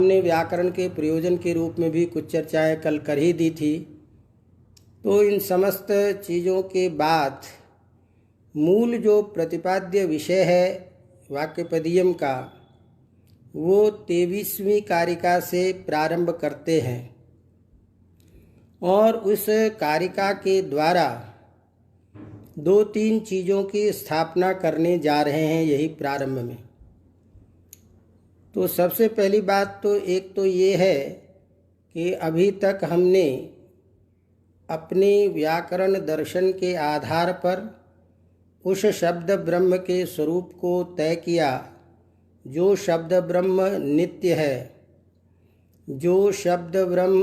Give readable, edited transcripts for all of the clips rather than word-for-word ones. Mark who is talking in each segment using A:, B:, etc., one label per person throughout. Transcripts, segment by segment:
A: हमने व्याकरण के प्रयोजन के रूप में भी कुछ चर्चाएं कल कर ही दी थी। तो इन समस्त चीज़ों के बाद मूल जो प्रतिपाद्य विषय है वाक्यपदीयम का, वो 23वीं कारिका से प्रारंभ करते हैं और उस कारिका के द्वारा 2-3 चीज़ों की स्थापना करने जा रहे हैं यही प्रारंभ में। तो सबसे पहली बात तो एक तो ये है कि अभी तक हमने अपने व्याकरण दर्शन के आधार पर उस शब्द ब्रह्म के स्वरूप को तय किया जो शब्द ब्रह्म नित्य है, जो शब्द ब्रह्म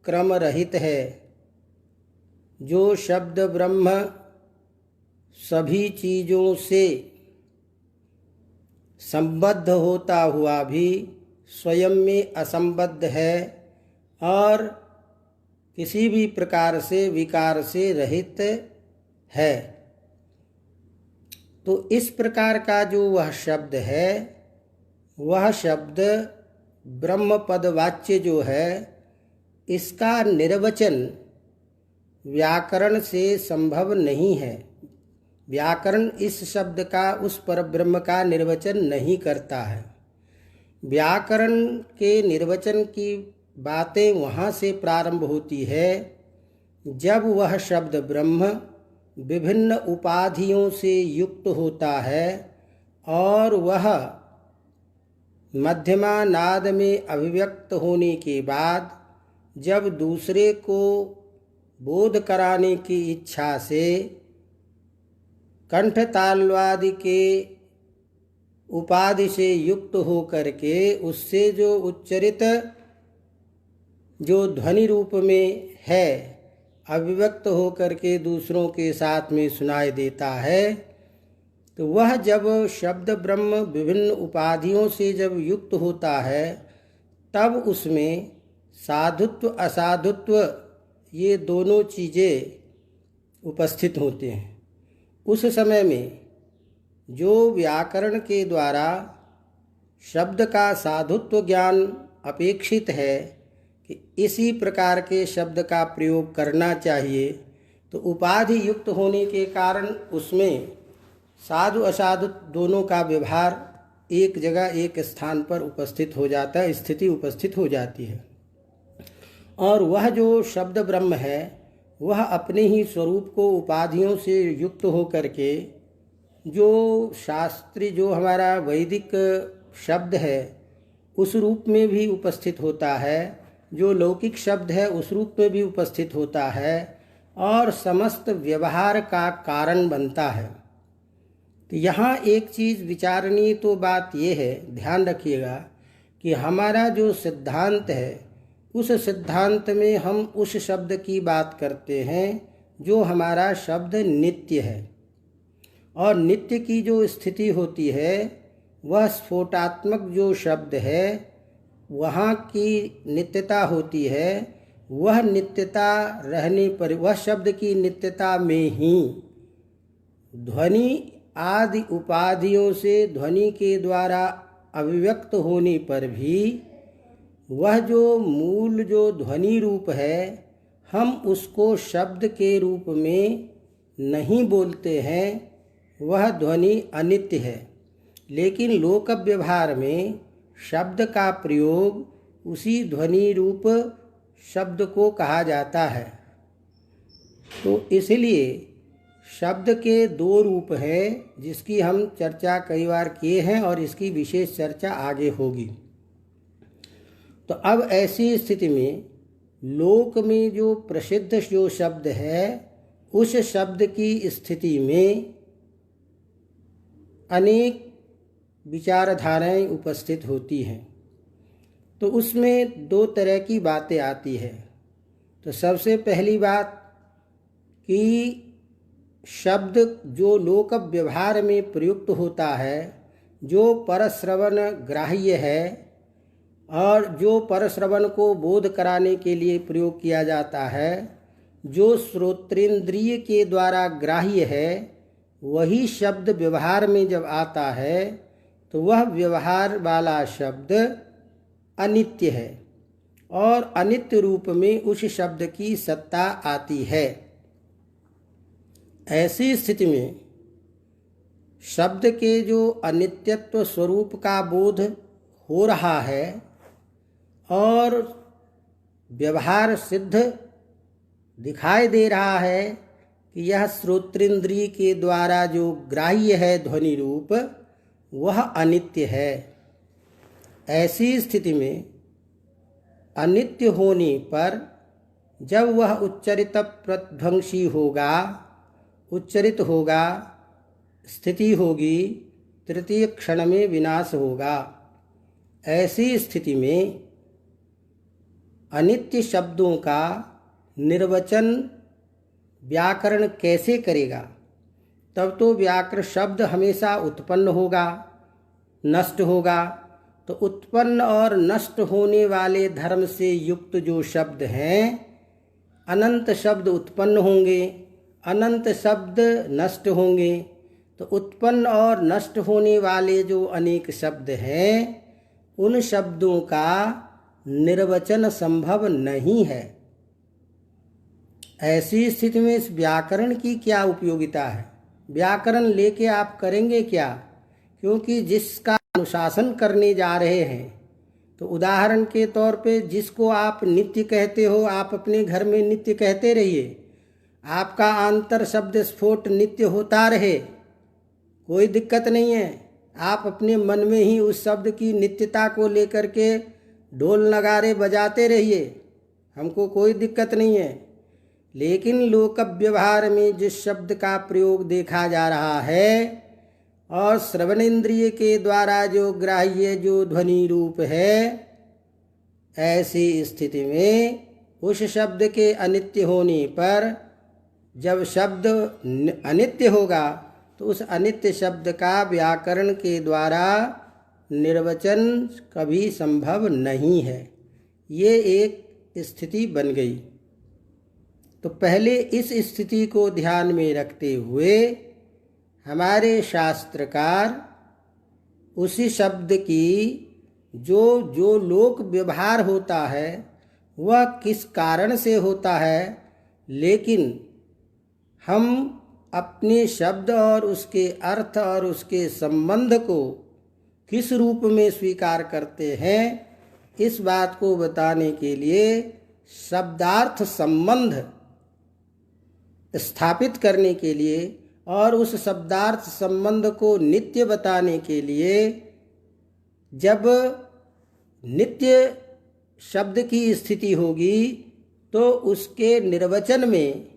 A: क्रम रहित है, जो शब्द ब्रह्म सभी चीज़ों से संबद्ध होता हुआ भी स्वयं में असंबद्ध है और किसी भी प्रकार से विकार से रहित है। तो इस प्रकार का जो वह शब्द है, वह शब्द ब्रह्म पद वाच्य जो है, इसका निर्वचन व्याकरण से संभव नहीं है। व्याकरण इस शब्द का उस परब्रह्म का निर्वचन नहीं करता है। व्याकरण के निर्वचन की बातें वहाँ से प्रारंभ होती है जब वह शब्द ब्रह्म विभिन्न उपाधियों से युक्त होता है और वह मध्यमा नाद में अभिव्यक्त होने के बाद जब दूसरे को बोध कराने की इच्छा से कंठ तालवादि के उपाधि से युक्त हो करके उससे जो उच्चरित जो ध्वनि रूप में है अभिव्यक्त हो करके दूसरों के साथ में सुनाई देता है, तो वह जब शब्द ब्रह्म विभिन्न उपाधियों से जब युक्त होता है तब उसमें साधुत्व असाधुत्व ये दोनों चीज़ें उपस्थित होते हैं। उस समय में जो व्याकरण के द्वारा शब्द का साधुत्व ज्ञान अपेक्षित है कि इसी प्रकार के शब्द का प्रयोग करना चाहिए, तो उपाधि युक्त होने के कारण उसमें साधु असाधु दोनों का व्यवहार एक जगह एक स्थान पर उपस्थित हो जाता है, स्थिति उपस्थित हो जाती है। और वह जो शब्द ब्रह्म है वह अपने ही स्वरूप को उपाधियों से युक्त हो करके जो शास्त्रीय जो हमारा वैदिक शब्द है उस रूप में भी उपस्थित होता है, जो लौकिक शब्द है उस रूप में भी उपस्थित होता है और समस्त व्यवहार का कारण बनता है। तो यहाँ एक चीज़ विचारणीय तो बात ये है, ध्यान रखिएगा कि हमारा जो सिद्धांत है उस सिद्धांत में हम उस शब्द की बात करते हैं जो हमारा शब्द नित्य है। और नित्य की जो स्थिति होती है वह स्फोटात्मक जो शब्द है वहाँ की नित्यता होती है। वह नित्यता रहने पर वह शब्द की नित्यता में ही ध्वनि आदि उपाधियों से ध्वनि के द्वारा अभिव्यक्त होने पर भी वह जो मूल जो ध्वनि रूप है हम उसको शब्द के रूप में नहीं बोलते हैं, वह ध्वनि अनित्य है। लेकिन लोक व्यवहार में शब्द का प्रयोग उसी ध्वनि रूप शब्द को कहा जाता है। तो इसलिए शब्द के 2 रूप हैं जिसकी हम चर्चा कई बार किए हैं और इसकी विशेष चर्चा आगे होगी। तो अब ऐसी स्थिति में लोक में जो प्रसिद्ध जो शब्द है उस शब्द की स्थिति में अनेक विचारधाराएं उपस्थित होती हैं। तो उसमें 2 तरह की बातें आती है। तो सबसे पहली बात कि शब्द जो लोक व्यवहार में प्रयुक्त होता है, जो परश्रवण ग्राह्य है और जो परश्रवण को बोध कराने के लिए प्रयोग किया जाता है, जो श्रोत्रेंद्रिय के द्वारा ग्राह्य है, वही शब्द व्यवहार में जब आता है तो वह व्यवहार वाला शब्द अनित्य है और अनित्य रूप में उस शब्द की सत्ता आती है। ऐसी स्थिति में शब्द के जो अनित्यत्व स्वरूप का बोध हो रहा है और व्यवहार सिद्ध दिखाई दे रहा है कि यह श्रोत्रेंद्रिय के द्वारा जो ग्राह्य है ध्वनि रूप, वह अनित्य है। ऐसी स्थिति में अनित्य होने पर जब वह उच्चरित प्रध्वंसी होगा, उच्चरित होगा, स्थिति होगी, तृतीय क्षण में विनाश होगा। ऐसी स्थिति में अनित्य शब्दों का निर्वचन व्याकरण कैसे करेगा? तब तो व्याकृत शब्द हमेशा उत्पन्न होगा, नष्ट होगा। तो उत्पन्न और नष्ट होने वाले धर्म से युक्त जो शब्द हैं, अनंत शब्द उत्पन्न होंगे, अनंत शब्द नष्ट होंगे। तो उत्पन्न और नष्ट होने वाले जो अनेक शब्द हैं, उन शब्दों का निर्वचन संभव नहीं है। ऐसी स्थिति में इस व्याकरण की क्या उपयोगिता है? व्याकरण लेके आप करेंगे क्या? क्योंकि जिसका अनुशासन करने जा रहे हैं, तो उदाहरण के तौर पे जिसको आप नित्य कहते हो, आप अपने घर में नित्य कहते रहिए, आपका आंतर शब्द स्फोट नित्य होता रहे, कोई दिक्कत नहीं है। आप अपने मन में ही उस शब्द की नित्यता को लेकर के ढोल नगारे बजाते रहिए, हमको कोई दिक्कत नहीं है। लेकिन लोक व्यवहार में जिस शब्द का प्रयोग देखा जा रहा है और श्रवण इंद्रिय के द्वारा जो ग्राह्य जो ध्वनि रूप है, ऐसी स्थिति में उस शब्द के अनित्य होने पर जब शब्द अनित्य होगा, तो उस अनित्य शब्द का व्याकरण के द्वारा निर्वचन कभी संभव नहीं है। ये एक स्थिति बन गई। तो पहले इस स्थिति को ध्यान में रखते हुए हमारे शास्त्रकार उसी शब्द की जो लोक व्यवहार होता है वह किस कारण से होता है, लेकिन हम अपने शब्द और उसके अर्थ और उसके संबंध को किस रूप में स्वीकार करते हैं, इस बात को बताने के लिए शब्दार्थ संबंध स्थापित करने के लिए और उस शब्दार्थ संबंध को नित्य बताने के लिए, जब नित्य शब्द की स्थिति होगी तो उसके निर्वचन में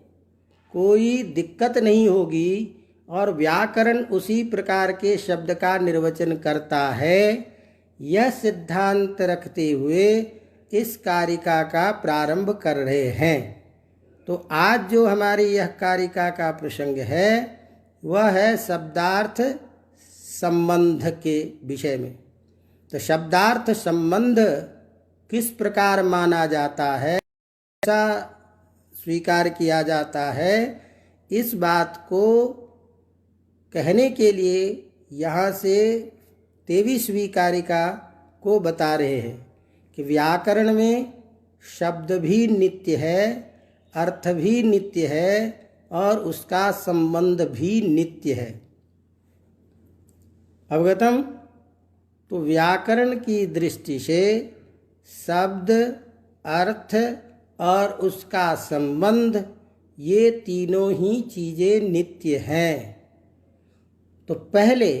A: कोई दिक्कत नहीं होगी और व्याकरण उसी प्रकार के शब्द का निर्वचन करता है। यह सिद्धांत रखते हुए इस कारिका का प्रारंभ कर रहे हैं। तो आज जो हमारी यह कारिका का प्रसंग है वह है शब्दार्थ संबंध के विषय में। तो शब्दार्थ संबंध किस प्रकार माना जाता है, ऐसा स्वीकार किया जाता है, इस बात को कहने के लिए यहाँ से 23वीं कारिका को बता रहे हैं कि व्याकरण में शब्द भी नित्य है, अर्थ भी नित्य है और उसका संबंध भी नित्य है। अवगतम? तो व्याकरण की दृष्टि से शब्द, अर्थ और उसका संबंध, ये तीनों ही चीज़ें नित्य हैं। तो पहले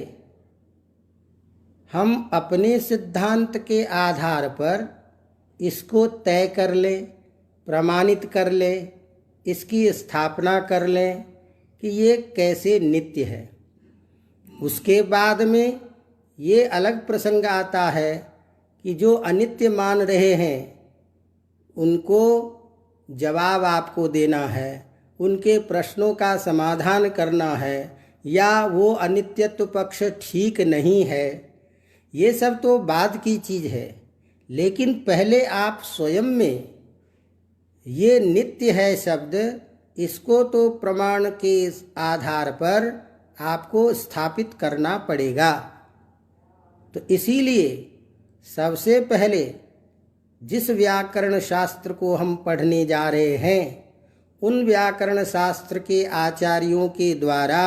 A: हम अपने सिद्धांत के आधार पर इसको तय कर लें, प्रमाणित कर लें, इसकी स्थापना कर लें कि ये कैसे नित्य है। उसके बाद में ये अलग प्रसंग आता है कि जो अनित्य मान रहे हैं उनको जवाब आपको देना है, उनके प्रश्नों का समाधान करना है, या वो अनित्यत्व पक्ष ठीक नहीं है। ये सब तो बाद की चीज़ है, लेकिन पहले आप स्वयं में ये नित्य है शब्द, इसको तो प्रमाण के आधार पर आपको स्थापित करना पड़ेगा। तो इसीलिए सबसे पहले जिस व्याकरण शास्त्र को हम पढ़ने जा रहे हैं उन व्याकरण शास्त्र के आचार्यों के द्वारा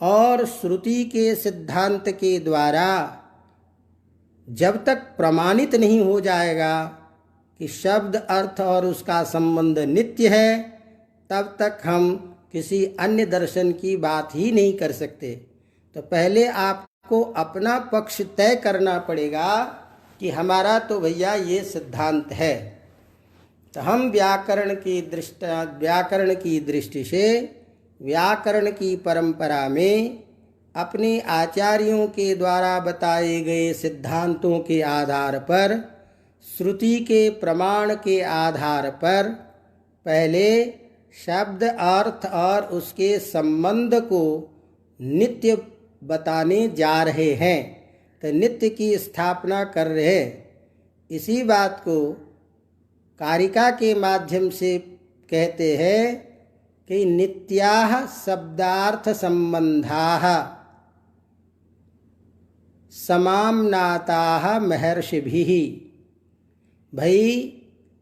A: और श्रुति के सिद्धांत के द्वारा जब तक प्रमाणित नहीं हो जाएगा कि शब्द अर्थ और उसका संबंध नित्य है, तब तक हम किसी अन्य दर्शन की बात ही नहीं कर सकते। तो पहले आपको अपना पक्ष तय करना पड़ेगा कि हमारा तो भैया ये सिद्धांत है। तो हम व्याकरण की दृष्टि से व्याकरण की परंपरा में अपने आचार्यों के द्वारा बताए गए सिद्धांतों के आधार पर, श्रुति के प्रमाण के आधार पर पहले शब्द अर्थ और उसके संबंध को नित्य बताने जा रहे हैं। तो नित्य की स्थापना कर रहे हैं। इसी बात को कारिका के माध्यम से कहते हैं कि नित्याः शब्दार्थ संबंधाः समाम्नाताः महर्षिभिः। भाई,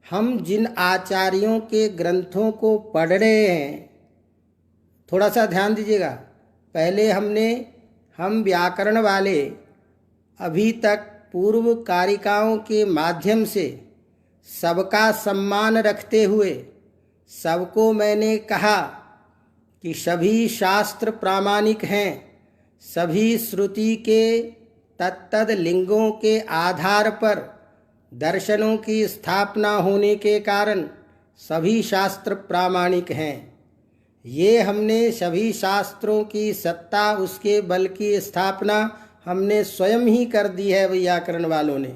A: हम जिन आचार्यों के ग्रंथों को पढ़ रहे हैं, थोड़ा सा ध्यान दीजिएगा। पहले हम व्याकरण वाले अभी तक पूर्व कारिकाओं के माध्यम से सबका सम्मान रखते हुए सबको मैंने कहा कि सभी शास्त्र प्रामाणिक हैं, सभी श्रुति के तत्तद लिंगों के आधार पर दर्शनों की स्थापना होने के कारण सभी शास्त्र प्रामाणिक हैं। ये हमने सभी शास्त्रों की सत्ता, उसके बल की स्थापना हमने स्वयं ही कर दी है व्याकरण वालों ने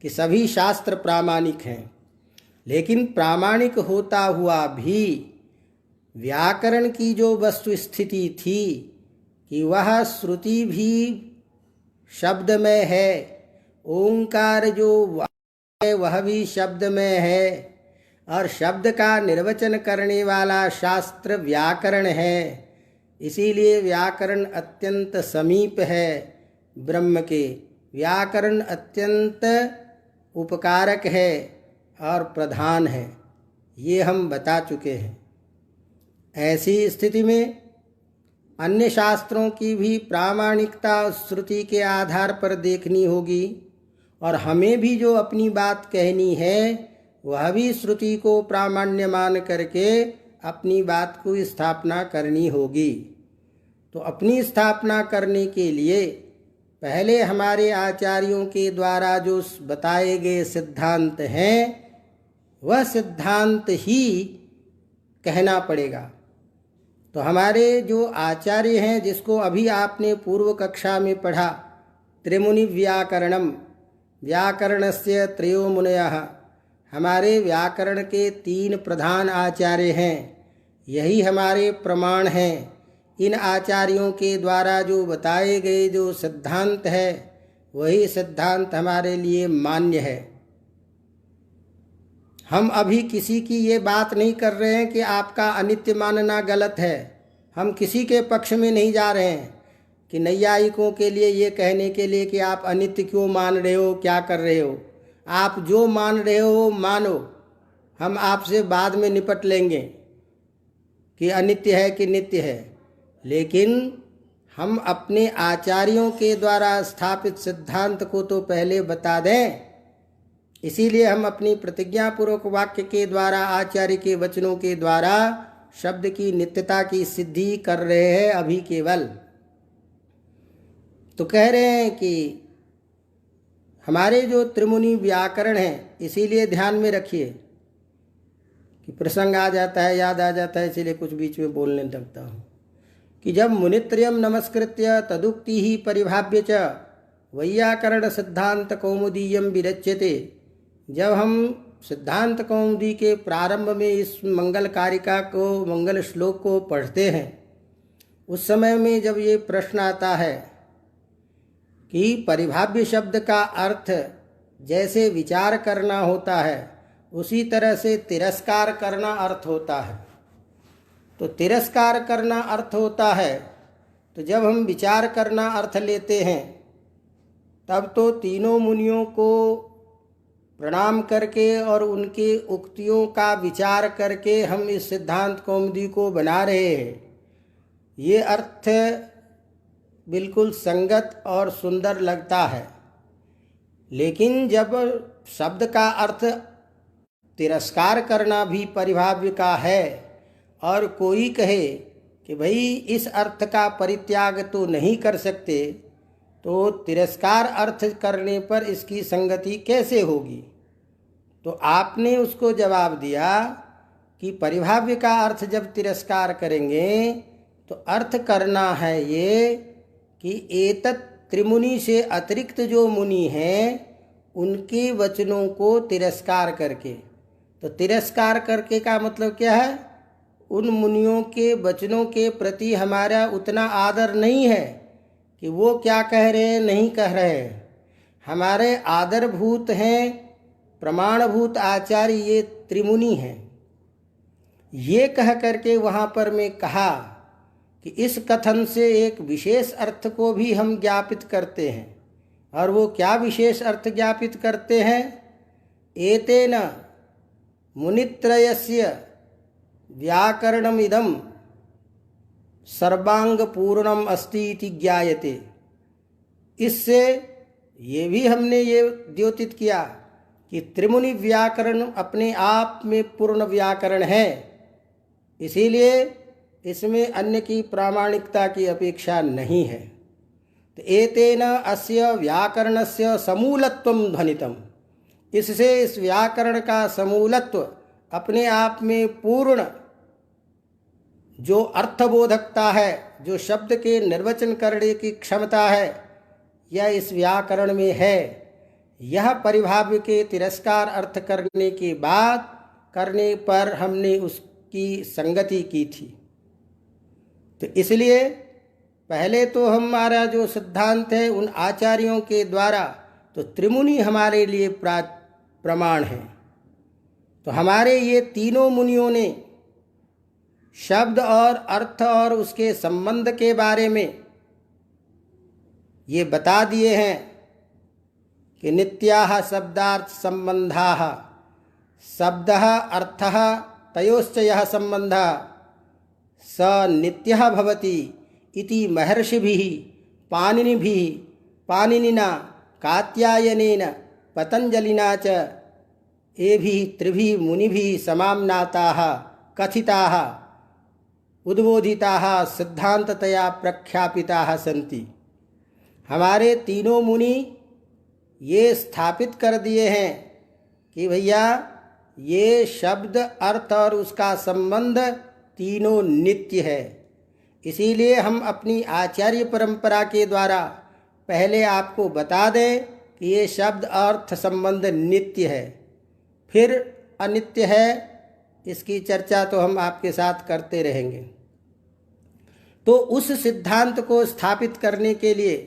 A: कि सभी शास्त्र प्रामाणिक हैं। लेकिन प्रामाणिक होता हुआ भी व्याकरण की जो वस्तु स्थिति थी कि वह श्रुति भी शब्द में है, ओंकार जो है वह भी शब्द में है, और शब्द का निर्वचन करने वाला शास्त्र व्याकरण है। इसीलिए व्याकरण अत्यंत समीप है ब्रह्म के। व्याकरण अत्यंत उपकारक है और प्रधान है, ये हम बता चुके हैं। ऐसी स्थिति में अन्य शास्त्रों की भी प्रामाणिकता श्रुति के आधार पर देखनी होगी, और हमें भी जो अपनी बात कहनी है वह भी श्रुति को प्रामाण्य मान करके अपनी बात को स्थापना करनी होगी। तो अपनी स्थापना करने के लिए पहले हमारे आचार्यों के द्वारा जो बताए गए सिद्धांत हैं वह सिद्धांत ही कहना पड़ेगा। तो हमारे जो आचार्य हैं, जिसको अभी आपने पूर्व कक्षा में पढ़ा, त्रिमुनि व्याकरणम, व्याकरणस्य त्रयो मुनयः, हमारे व्याकरण के 3 प्रधान आचार्य हैं। यही हमारे प्रमाण हैं। इन आचार्यों के द्वारा जो बताए गए जो सिद्धांत है वही सिद्धांत हमारे लिए मान्य है। हम अभी किसी की ये बात नहीं कर रहे हैं कि आपका अनित्य मानना गलत है। हम किसी के पक्ष में नहीं जा रहे हैं कि नैयायिकों के लिए ये कहने के लिए कि आप अनित्य क्यों मान रहे हो, क्या कर रहे हो। आप जो मान रहे हो मानो, हम आपसे बाद में निपट लेंगे कि अनित्य है कि नित्य है। लेकिन हम अपने आचार्यों के द्वारा स्थापित सिद्धांत को तो पहले बता दें। इसीलिए हम अपनी प्रतिज्ञापूर्वक वाक्य के द्वारा, आचार्य के वचनों के द्वारा शब्द की नित्यता की सिद्धि कर रहे हैं अभी केवल। तो कह रहे हैं कि हमारे जो त्रिमुनि व्याकरण हैं, इसीलिए ध्यान में रखिए कि प्रसंग आ जाता है, याद आ जाता है, इसीलिए कुछ बीच में बोलने लगता हूँ कि जब मुनित्रयम नमस्कृत्य तदुक्ति ही परिभाव्य च वैयाकरण सिद्धांत कौमुदीयम विरच्यते। जब हम सिद्धांत कौमुदी के प्रारंभ में इस मंगल कारिका को, मंगल श्लोक को पढ़ते हैं, उस समय में जब ये प्रश्न आता है कि परिभाव्य शब्द का अर्थ जैसे विचार करना होता है उसी तरह से तिरस्कार करना अर्थ होता है। तो तिरस्कार करना अर्थ होता है, तो जब हम विचार करना अर्थ लेते हैं तब तो तीनों मुनियों को प्रणाम करके और उनके उक्तियों का विचार करके हम इस सिद्धांत कौमुदी को बना रहे हैं। ये अर्थ बिल्कुल संगत और सुंदर लगता है, लेकिन जब शब्द का अर्थ तिरस्कार करना भी परिभाव्य का है और कोई कहे कि भाई इस अर्थ का परित्याग तो नहीं कर सकते, तो तिरस्कार अर्थ करने पर इसकी संगति कैसे होगी? तो आपने उसको जवाब दिया कि परिभाव्य का अर्थ जब तिरस्कार करेंगे तो अर्थ करना है ये कि एतत् त्रिमुनि से अतिरिक्त जो मुनि हैं उनके वचनों को तिरस्कार करके। तो तिरस्कार करके का मतलब क्या है? उन मुनियों के वचनों के प्रति हमारा उतना आदर नहीं है कि वो क्या कह रहे हैं नहीं कह रहे हैं। हमारे आदरभूत हैं, प्रमाणभूत आचार्य ये त्रिमुनि हैं। ये कह करके वहाँ पर मैं कहा कि इस कथन से एक विशेष अर्थ को भी हम ज्ञापित करते हैं। और वो क्या विशेष अर्थ ज्ञापित करते हैं? एतेन मुनित्रयस्य व्याकरणमिदं सर्वांग पूर्णम अस्ति इति ज्ञायते। इससे ये भी हमने ये द्योतित किया कि त्रिमुनि व्याकरण अपने आप में पूर्ण व्याकरण है, इसीलिए इसमें अन्य की प्रामाणिकता की अपेक्षा नहीं है। तो एतेन अस्य व्याकरणस्य समूलत्वं ध्वनितम्, इससे इस व्याकरण का समूलत्व अपने आप में पूर्ण जो अर्थबोधकता है, जो शब्द के निर्वचन करने की क्षमता है, यह इस व्याकरण में है। यह परिभाव्य के तिरस्कार अर्थ करने के बाद करने पर हमने उसकी संगति की थी। तो इसलिए पहले तो हमारा जो सिद्धांत है उन आचार्यों के द्वारा, तो त्रिमुनि हमारे लिए प्रमाण है। तो हमारे ये तीनों मुनियों ने शब्द और अर्थ और उसके संबंध के बारे में ये बता दिए हैं कि नित्याः शब्दार्थ संबंधाः शब्दः अर्थः तयोश्च यः संबंधः स नित्यः भवति इति महर्षिभिः पाणिनिना कात्यायनेन पतंजलिना च एभिः त्रिभिः मुनिभिः समाम्नाताः कथिताः उद्बोधिताः सिद्धांततया प्रख्यापिताः सन्ति। हमारे तीनों मुनि ये स्थापित कर दिए हैं कि भैया ये शब्द अर्थ और उसका संबंध तीनों नित्य है। इसीलिए हम अपनी आचार्य परंपरा के द्वारा पहले आपको बता दें कि ये शब्द अर्थ संबंध नित्य है, फिर अनित्य है, इसकी चर्चा तो हम आपके साथ करते रहेंगे। तो उस सिद्धांत को स्थापित करने के लिए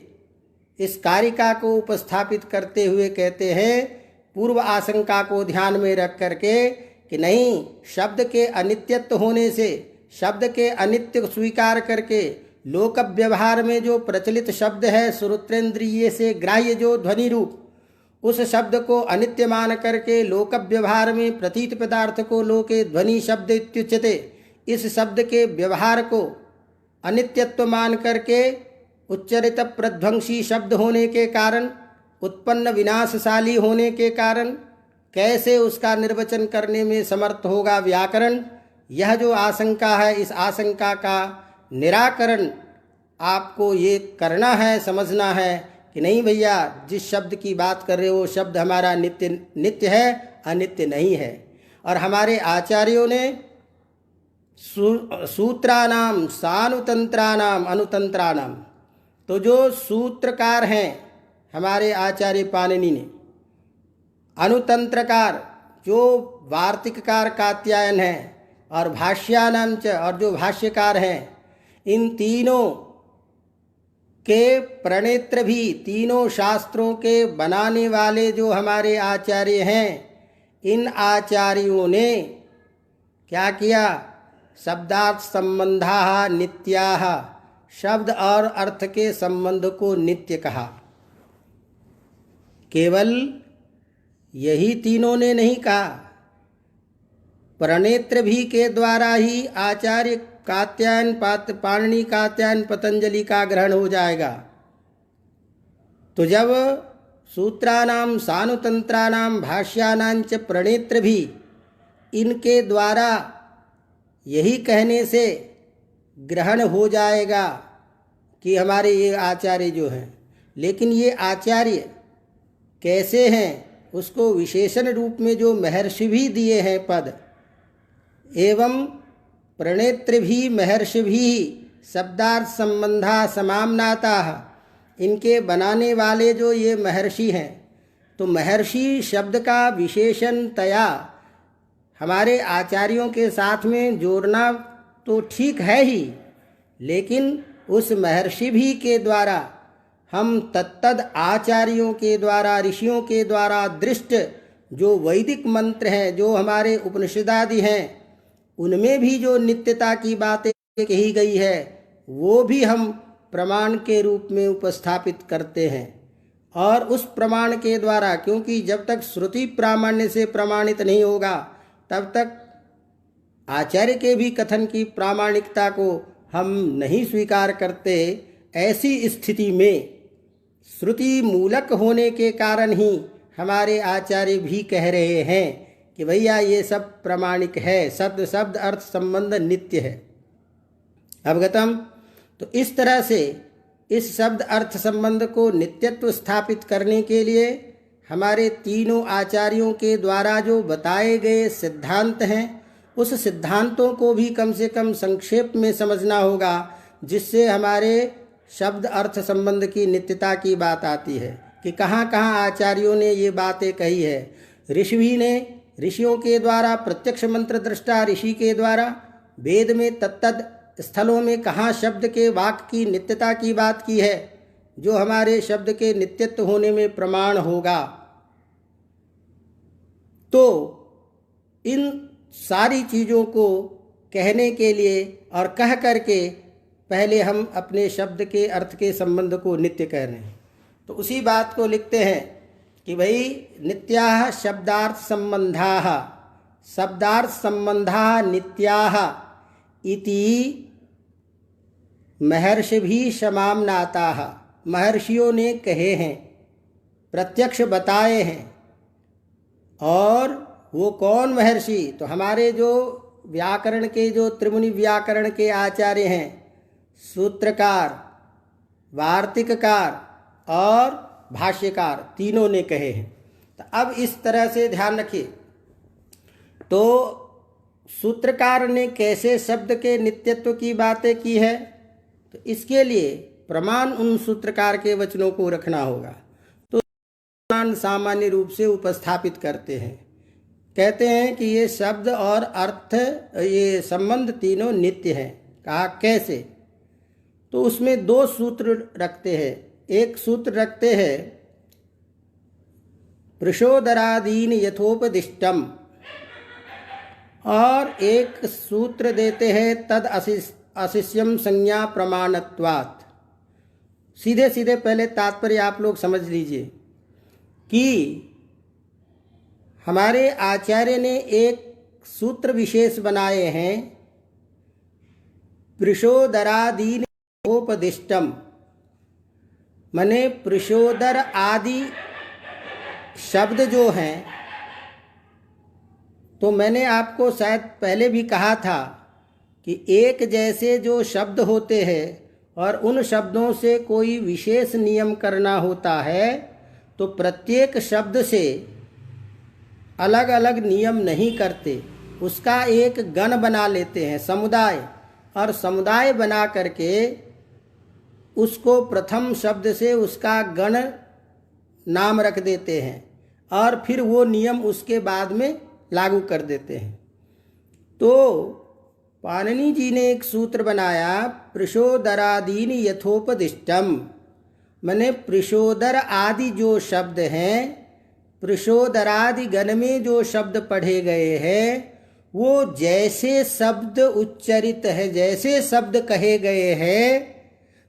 A: इस कारिका को उपस्थापित करते हुए कहते हैं, पूर्व आशंका को ध्यान में रख करके कि नहीं, शब्द के अनित्यत्व होने से, शब्द के अनित्य स्वीकार करके लोक व्यवहार में जो प्रचलित शब्द है श्रोत्रेंद्रिय से ग्राह्य जो ध्वनि रूप, उस शब्द को अनित्य मान करके लोक व्यवहार में प्रतीत पदार्थ को लोके ध्वनि शब्द इत्युच्यते, इस शब्द के व्यवहार को अनित्यत्व मान करके उच्चरित प्रध्वंसी शब्द होने के कारण, उत्पन्न विनाशशाली होने के कारण कैसे उसका निर्वचन करने में समर्थ होगा व्याकरण। यह जो आशंका है, इस आशंका का निराकरण आपको ये करना है, समझना है कि नहीं भैया, जिस शब्द की बात कर रहे हो वो शब्द हमारा नित्य है, अनित्य नहीं है। और हमारे आचार्यों ने सूत्राणाम सानुतंत्राणाम अनुतंत्राणाम, तो जो सूत्रकार हैं हमारे आचार्य पाणिनि ने, अनुतंत्रकार जो वार्तिककार कात्यायन है, और भाष्यानाम च, और जो भाष्यकार हैं, इन तीनों के प्रणेत्र भी, तीनों शास्त्रों के बनाने वाले जो हमारे आचार्य हैं, इन आचार्यों ने क्या किया? शब्दार्थ संबंधाः नित्याः, शब्द और अर्थ के संबंध को नित्य कहा। केवल यही तीनों ने नहीं कहा। प्रणेत्र भी के द्वारा ही आचार्य कात्यायन पाणिनि कात्यायन पतंजलि का ग्रहण हो जाएगा। तो जब सूत्राणाम सानुतंत्राणाम भाष्यानांच प्रणेत्र भी इनके द्वारा यही कहने से ग्रहण हो जाएगा कि हमारे ये आचार्य जो हैं, लेकिन ये आचार्य कैसे हैं उसको विशेषण रूप में जो महर्षि भी दिए हैं पद, एवं प्रणेत्र भी महर्षि भी शब्दार्थ संबंधा समामनाता, इनके बनाने वाले जो ये महर्षि हैं, तो महर्षि शब्द का विशेषणतया हमारे आचार्यों के साथ में जोड़ना तो ठीक है ही, लेकिन उस महर्षि भी के द्वारा हम तत्तद आचार्यों के द्वारा ऋषियों के द्वारा दृष्ट जो वैदिक मंत्र हैं, जो हमारे उपनिषदादि हैं, उनमें भी जो नित्यता की बातें कही गई है वो भी हम प्रमाण के रूप में उपस्थापित करते हैं। और उस प्रमाण के द्वारा, क्योंकि जब तक श्रुति प्रामाण्य से प्रमाणित नहीं होगा तब तक आचार्य के भी कथन की प्रामाणिकता को हम नहीं स्वीकार करते। ऐसी स्थिति में श्रुति मूलक होने के कारण ही हमारे आचार्य भी कह रहे हैं कि भैया ये सब प्रामाणिक है, शब्द शब्द अर्थ संबंध नित्य है। अवगतम। तो इस तरह से इस शब्द अर्थ संबंध को नित्यत्व स्थापित करने के लिए हमारे तीनों आचार्यों के द्वारा जो बताए गए सिद्धांत हैं, उस सिद्धांतों को भी कम से कम संक्षेप में समझना होगा, जिससे हमारे शब्द अर्थ संबंध की नित्यता की बात आती है कि कहाँ कहाँ आचार्यों ने ये बातें कही है। ऋषि ने ऋषियों के द्वारा, प्रत्यक्ष मंत्र दृष्टा ऋषि के द्वारा वेद में तत्तद स्थलों में कहाँ शब्द के वाक्य की नित्यता की बात की है, जो हमारे शब्द के नित्यत्व होने में प्रमाण होगा। तो इन सारी चीज़ों को कहने के लिए और कह करके पहले हम अपने शब्द के अर्थ के संबंध को नित्य कह रहे हैं। तो उसी बात को लिखते हैं कि भाई नित्याः शब्दार्थ संबंधाः शब्दार्थ संबंधाः नित्याः इति महर्षि भी समामनाताः, महर्षियों ने कहे हैं, प्रत्यक्ष बताए हैं। और वो कौन महर्षि? तो हमारे जो व्याकरण के जो त्रिमुनि व्याकरण के आचार्य हैं, सूत्रकार, वार्तिककार और भाष्यकार, तीनों ने कहे हैं। तो अब इस तरह से ध्यान रखिए, तो सूत्रकार ने कैसे शब्द के नित्यत्व की बातें की है, तो इसके लिए प्रमाण उन सूत्रकार के वचनों को रखना होगा। तो प्रमाण सामान्य रूप से उपस्थापित करते हैं, कहते हैं कि ये शब्द और अर्थ, ये संबंध तीनों नित्य हैं। कहा कैसे? तो उसमें दो सूत्र रखते हैं। एक सूत्र रखते हैं पृषोदरादीन यथोपदिष्टम, और एक सूत्र देते हैं तद अशिष्यम संज्ञा प्रमाणत्वात्। सीधे सीधे पहले तात्पर्य आप लोग समझ लीजिए कि हमारे आचार्य ने एक सूत्र विशेष बनाए हैं, पृषोदरादीन उपदिष्टम, माने पृषोदर आदि शब्द जो हैं, तो मैंने आपको शायद पहले भी कहा था कि एक जैसे जो शब्द होते हैं और उन शब्दों से कोई विशेष नियम करना होता है, तो प्रत्येक शब्द से अलग अलग नियम नहीं करते, उसका एक गण बना लेते हैं, समुदाय। और समुदाय बना करके उसको प्रथम शब्द से उसका गण नाम रख देते हैं और फिर वो नियम उसके बाद में लागू कर देते हैं। तो पाणिनि जी ने एक सूत्र बनाया, पृषोदरादीन यथोपदिष्टम, माने पृषोदर आदि जो शब्द हैं, पृषोदरादि गण में जो शब्द पढ़े गए हैं, वो जैसे शब्द उच्चरित है, जैसे शब्द कहे गए हैं,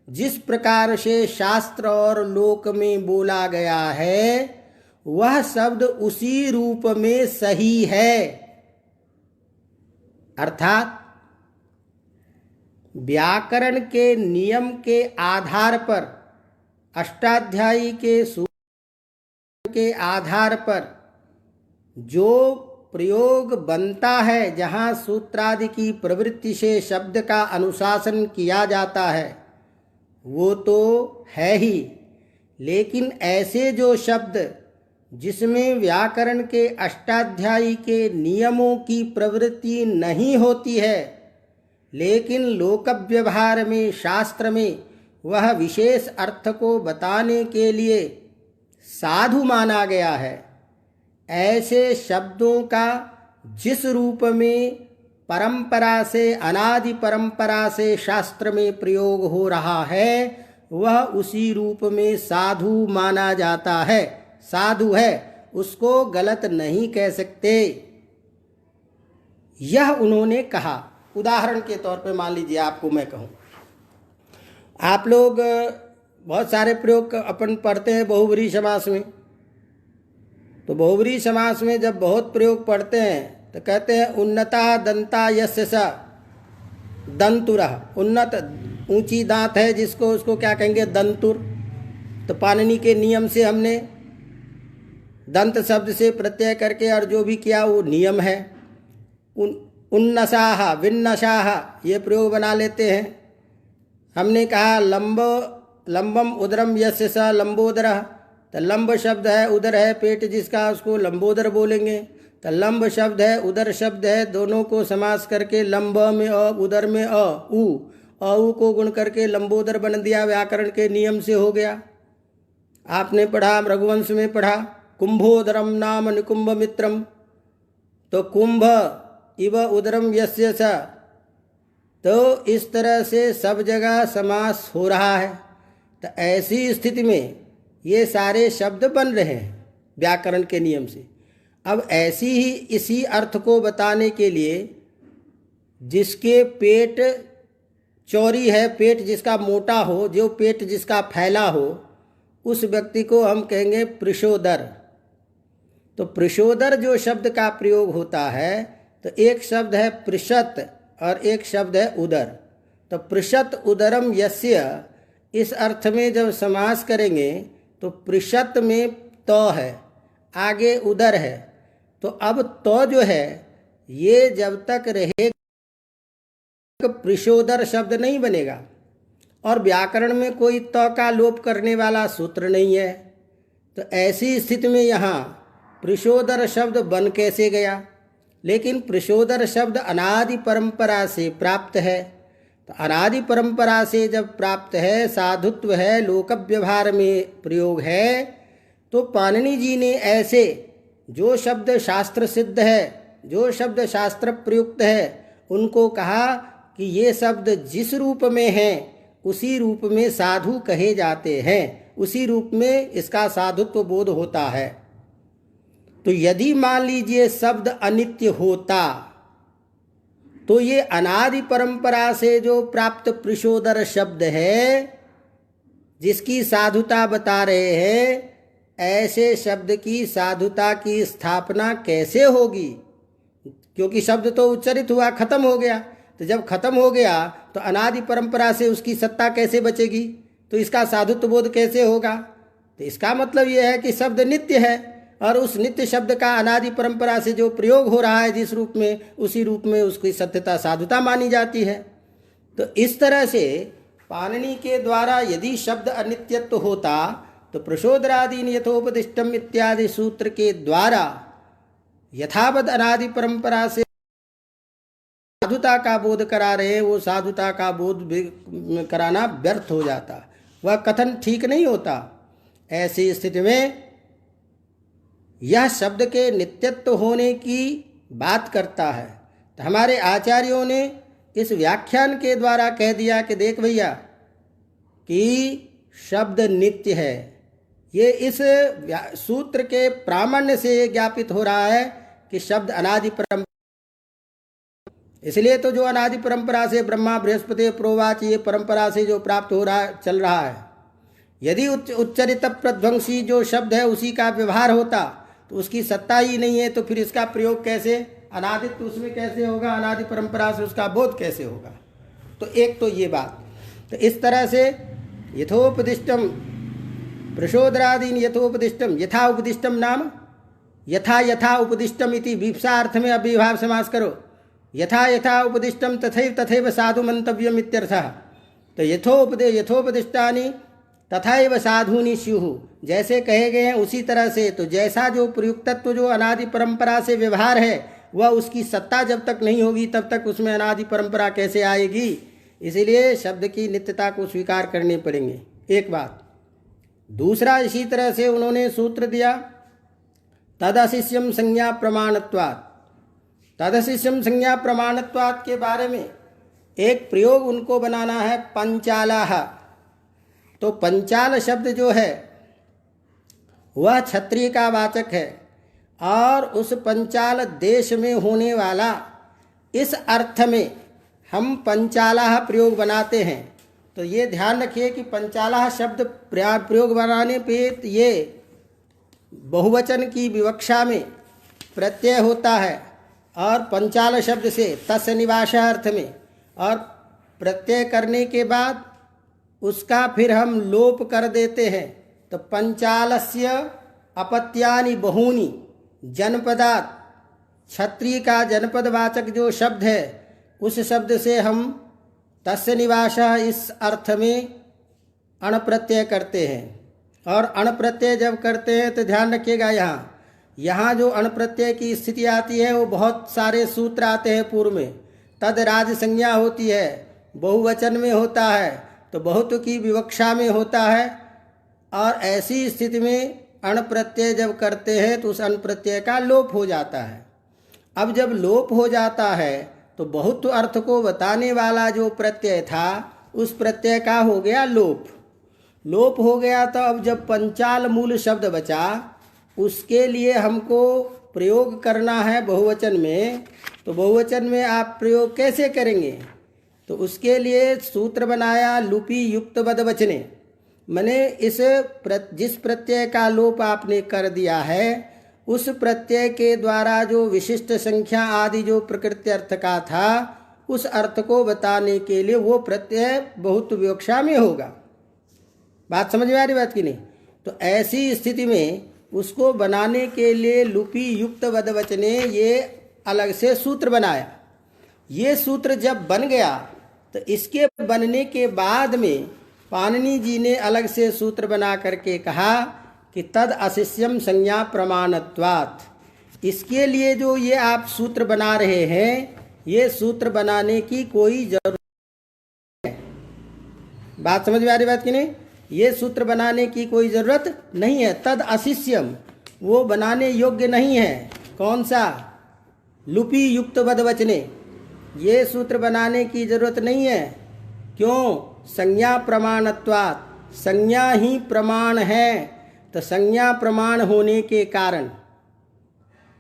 A: जिस प्रकार से शास्त्र और लोक में बोला गया है, वह शब्द उसी रूप में सही है। अर्थात व्याकरण के नियम के आधार पर, अष्टाध्यायी के सूत्र के आधार पर जो प्रयोग बनता है, जहाँ सूत्रादि की प्रवृत्ति से शब्द का अनुशासन किया जाता है, वो तो है ही। लेकिन ऐसे जो शब्द जिसमें व्याकरण के अष्टाध्यायी के नियमों की प्रवृत्ति नहीं होती है, लेकिन लोक व्यवहार में, शास्त्र में वह विशेष अर्थ को बताने के लिए साधु माना गया है, ऐसे शब्दों का जिस रूप में परंपरा से, अनादि परंपरा से शास्त्र में प्रयोग हो रहा है, वह उसी रूप में साधु माना जाता है। साधु है, उसको गलत नहीं कह सकते। यह उन्होंने कहा। उदाहरण के तौर पे मान लीजिए आपको मैं कहूँ, आप लोग बहुत सारे प्रयोग अपन पढ़ते हैं बहुब्रीहि समास में। तो बहुब्रीहि समास में जब बहुत प्रयोग पढ़ते हैं तो कहते हैं उन्नता दंता यस्य स दंतुरः। उन्नत ऊंची दांत है जिसको, उसको क्या कहेंगे? दंतुर। तो पाणिनि के नियम से हमने दंत शब्द से प्रत्यय करके और जो भी किया वो नियम है। उन्नसाह विन्नसाह ये प्रयोग बना लेते हैं। हमने कहा लंबम उदरम यस्य स लंबोदरः। तो लंब शब्द है, उदर है पेट जिसका, उसको लंबोदर बोलेंगे। तो लंब शब्द है, उदर शब्द है, दोनों को समास करके लंब में अ, उदर में अ, उ को गुण करके लंबोदर बन दिया। व्याकरण के नियम से हो गया। आपने पढ़ा, रघुवंश में पढ़ा, कुंभोदरम नाम निकुंभ मित्रम। तो कुंभ इव उदरम यस्य स। तो इस तरह से सब जगह समास हो रहा है। तो ऐसी स्थिति में ये सारे शब्द बन रहे हैं व्याकरण के नियम से। अब ऐसी ही इसी अर्थ को बताने के लिए जिसके पेट चौड़ी है, पेट जिसका मोटा हो, जो पेट जिसका फैला हो, उस व्यक्ति को हम कहेंगे पृषोदर। तो पृषोदर जो शब्द का प्रयोग होता है, तो एक शब्द है पृषत और एक शब्द है उदर। तो पृषत उदरम यस्य, इस अर्थ में जब समास करेंगे तो पृषत में तो है, आगे उदर है। तो अब तो जो है ये जब तक रहेगा पृषोदर शब्द नहीं बनेगा। और व्याकरण में कोई तो का लोप करने वाला सूत्र नहीं है। तो ऐसी स्थिति में यहाँ पृषोदर शब्द बन कैसे गया? लेकिन पृषोदर शब्द अनादि परंपरा से प्राप्त है। तो अनादि परंपरा से जब प्राप्त है, साधुत्व है, लोक व्यवहार में प्रयोग है, तो पाणिनि जी ने ऐसे जो शब्द शास्त्र सिद्ध है, जो शब्द शास्त्र प्रयुक्त है, उनको कहा कि ये शब्द जिस रूप में हैं उसी रूप में साधु कहे जाते हैं, उसी रूप में इसका साधुत्व बोध होता है। तो यदि मान लीजिए शब्द अनित्य होता तो ये अनादि परंपरा से जो प्राप्त पृषोदर शब्द है, जिसकी साधुता बता रहे हैं, ऐसे शब्द की साधुता की स्थापना कैसे होगी? क्योंकि शब्द तो उच्चरित हुआ, खत्म हो गया। तो जब खत्म हो गया तो अनादि परंपरा से उसकी सत्ता कैसे बचेगी? तो इसका साधुत्व बोध कैसे होगा? तो इसका मतलब यह है कि शब्द नित्य है और उस नित्य शब्द का अनादि परंपरा से जो प्रयोग हो रहा है जिस रूप में, उसी रूप में उसकी सत्यता, साधुता मानी जाती है। तो इस तरह से पाणिनि के द्वारा यदि शब्द अनित्यत्व होता तो प्रशोदरादीन यथोपदिष्टम इत्यादि सूत्र के द्वारा यथावत अनादि परंपरा से साधुता का बोध करा रहे हैं, वो साधुता का बोध कराना व्यर्थ हो जाता, वह कथन ठीक नहीं होता। ऐसी स्थिति में यह शब्द के नित्यत्व होने की बात करता है। तो हमारे आचार्यों ने इस व्याख्यान के द्वारा कह दिया कि देख भैया कि शब्द नित्य है। ये इस सूत्र के प्रामाण्य से ज्ञापित हो रहा है कि शब्द अनादि परंपरा, इसलिए तो जो अनादि परंपरा से ब्रह्मा बृहस्पति प्रोवाच, ये परंपरा से जो प्राप्त हो रहा है, चल रहा है, यदि उच्चरित प्रध्वंसी जो शब्द है उसी का व्यवहार होता तो उसकी सत्ता ही नहीं है, तो फिर इसका प्रयोग कैसे, अनादित्व उसमें कैसे होगा, अनादि परंपरा से उसका बोध कैसे होगा। तो एक तो ये बात। तो इस तरह से यथोपदिष्टम प्रशोदरादीन यथोपदिष्टम, यथा उपदिष्टम नाम यथा यथा उपदिष्टम इति विप्सा अर्थ में अभिभाव समास करो। यथा यथा उपदिष्टम तथैव तथैव साधु मंतव्यम इत्यर्थः। तो यथोपदिष्टानि तथैव साधूनि स्युः, जैसे कहे गए हैं उसी तरह से। तो जैसा जो प्रयुक्तत्व जो अनादि परंपरा से व्यवहार है वह उसकी सत्ता जब तक नहीं होगी तब तक उसमें अनादि परंपरा कैसे आएगी। इसीलिए शब्द की नित्यता को स्वीकार करने पड़ेंगे, एक बात। दूसरा, इसी तरह से उन्होंने सूत्र दिया तदशिष्यम संज्ञा प्रमाणत्वात्। तदशिष्यम संज्ञा प्रमाणत्वात् के बारे में एक प्रयोग उनको बनाना है, पंचालाह। तो पंचाल शब्द जो है वह क्षत्रिय का वाचक है, और उस पंचाल देश में होने वाला, इस अर्थ में हम पंचालाह प्रयोग बनाते हैं। तो ये ध्यान रखिए कि पंचालाह शब्द प्रयोग बनाने पे ये बहुवचन की विवक्षा में प्रत्यय होता है, और पंचाल शब्द से तस्य निवास अर्थ में, और प्रत्यय करने के बाद उसका फिर हम लोप कर देते हैं। तो पंचालस्य अपत्यानि बहूनि जनपदात्, क्षत्रिय का जनपदवाचक जो शब्द है उस शब्द से हम तस्य निवास इस अर्थ में अण प्रत्यय करते हैं। और अण प्रत्यय जब करते हैं तो ध्यान रखिएगा, यहाँ जो अण प्रत्यय की स्थिति आती है वो बहुत सारे सूत्र आते हैं पूर्व में। तद राज संज्ञा होती है, बहुवचन में होता है, तो बहुत की विवक्षा में होता है। और ऐसी स्थिति में अण प्रत्यय जब करते हैं तो उस अण प्रत्यय का लोप हो जाता है। अब जब लोप हो जाता है तो बहुत अर्थ को बताने वाला जो प्रत्यय था उस प्रत्यय का हो गया लोप। लोप हो गया तो अब जब पंचाल मूल शब्द बचा उसके लिए हमको प्रयोग करना है बहुवचन में। तो बहुवचन में आप प्रयोग कैसे करेंगे? तो उसके लिए सूत्र बनाया लुपी युक्त बदवचने। मैंने जिस प्रत्यय का लोप आपने कर दिया है उस प्रत्यय के द्वारा जो विशिष्ट संख्या आदि जो प्रकृति अर्थ का था उस अर्थ को बताने के लिए वो प्रत्यय बहुत विवक्षा में होगा। बात समझ में आ रही बात की नहीं? तो ऐसी स्थिति में उसको बनाने के लिए लुपी युक्त बदवचने ये अलग से सूत्र बनाया। ये सूत्र जब बन गया तो इसके बनने के बाद में पाणिनि जी ने अलग से सूत्र बना करके कहा कि तद अशिष्यम संज्ञा प्रमाणत्वात्। इसके लिए जो ये आप सूत्र बना रहे हैं ये सूत्र बनाने की कोई जरूरत नहीं है। बात समझ में आ रही बात की नहीं? ये सूत्र बनाने की कोई ज़रूरत नहीं है। तद अशिष्यम वो बनाने योग्य नहीं है। कौन सा? लुपी युक्त बदवचने। ये सूत्र बनाने की जरूरत नहीं है। क्यों? संज्ञा प्रमाणत्वात्, संज्ञा ही प्रमाण है। तो संज्ञा प्रमाण होने के कारण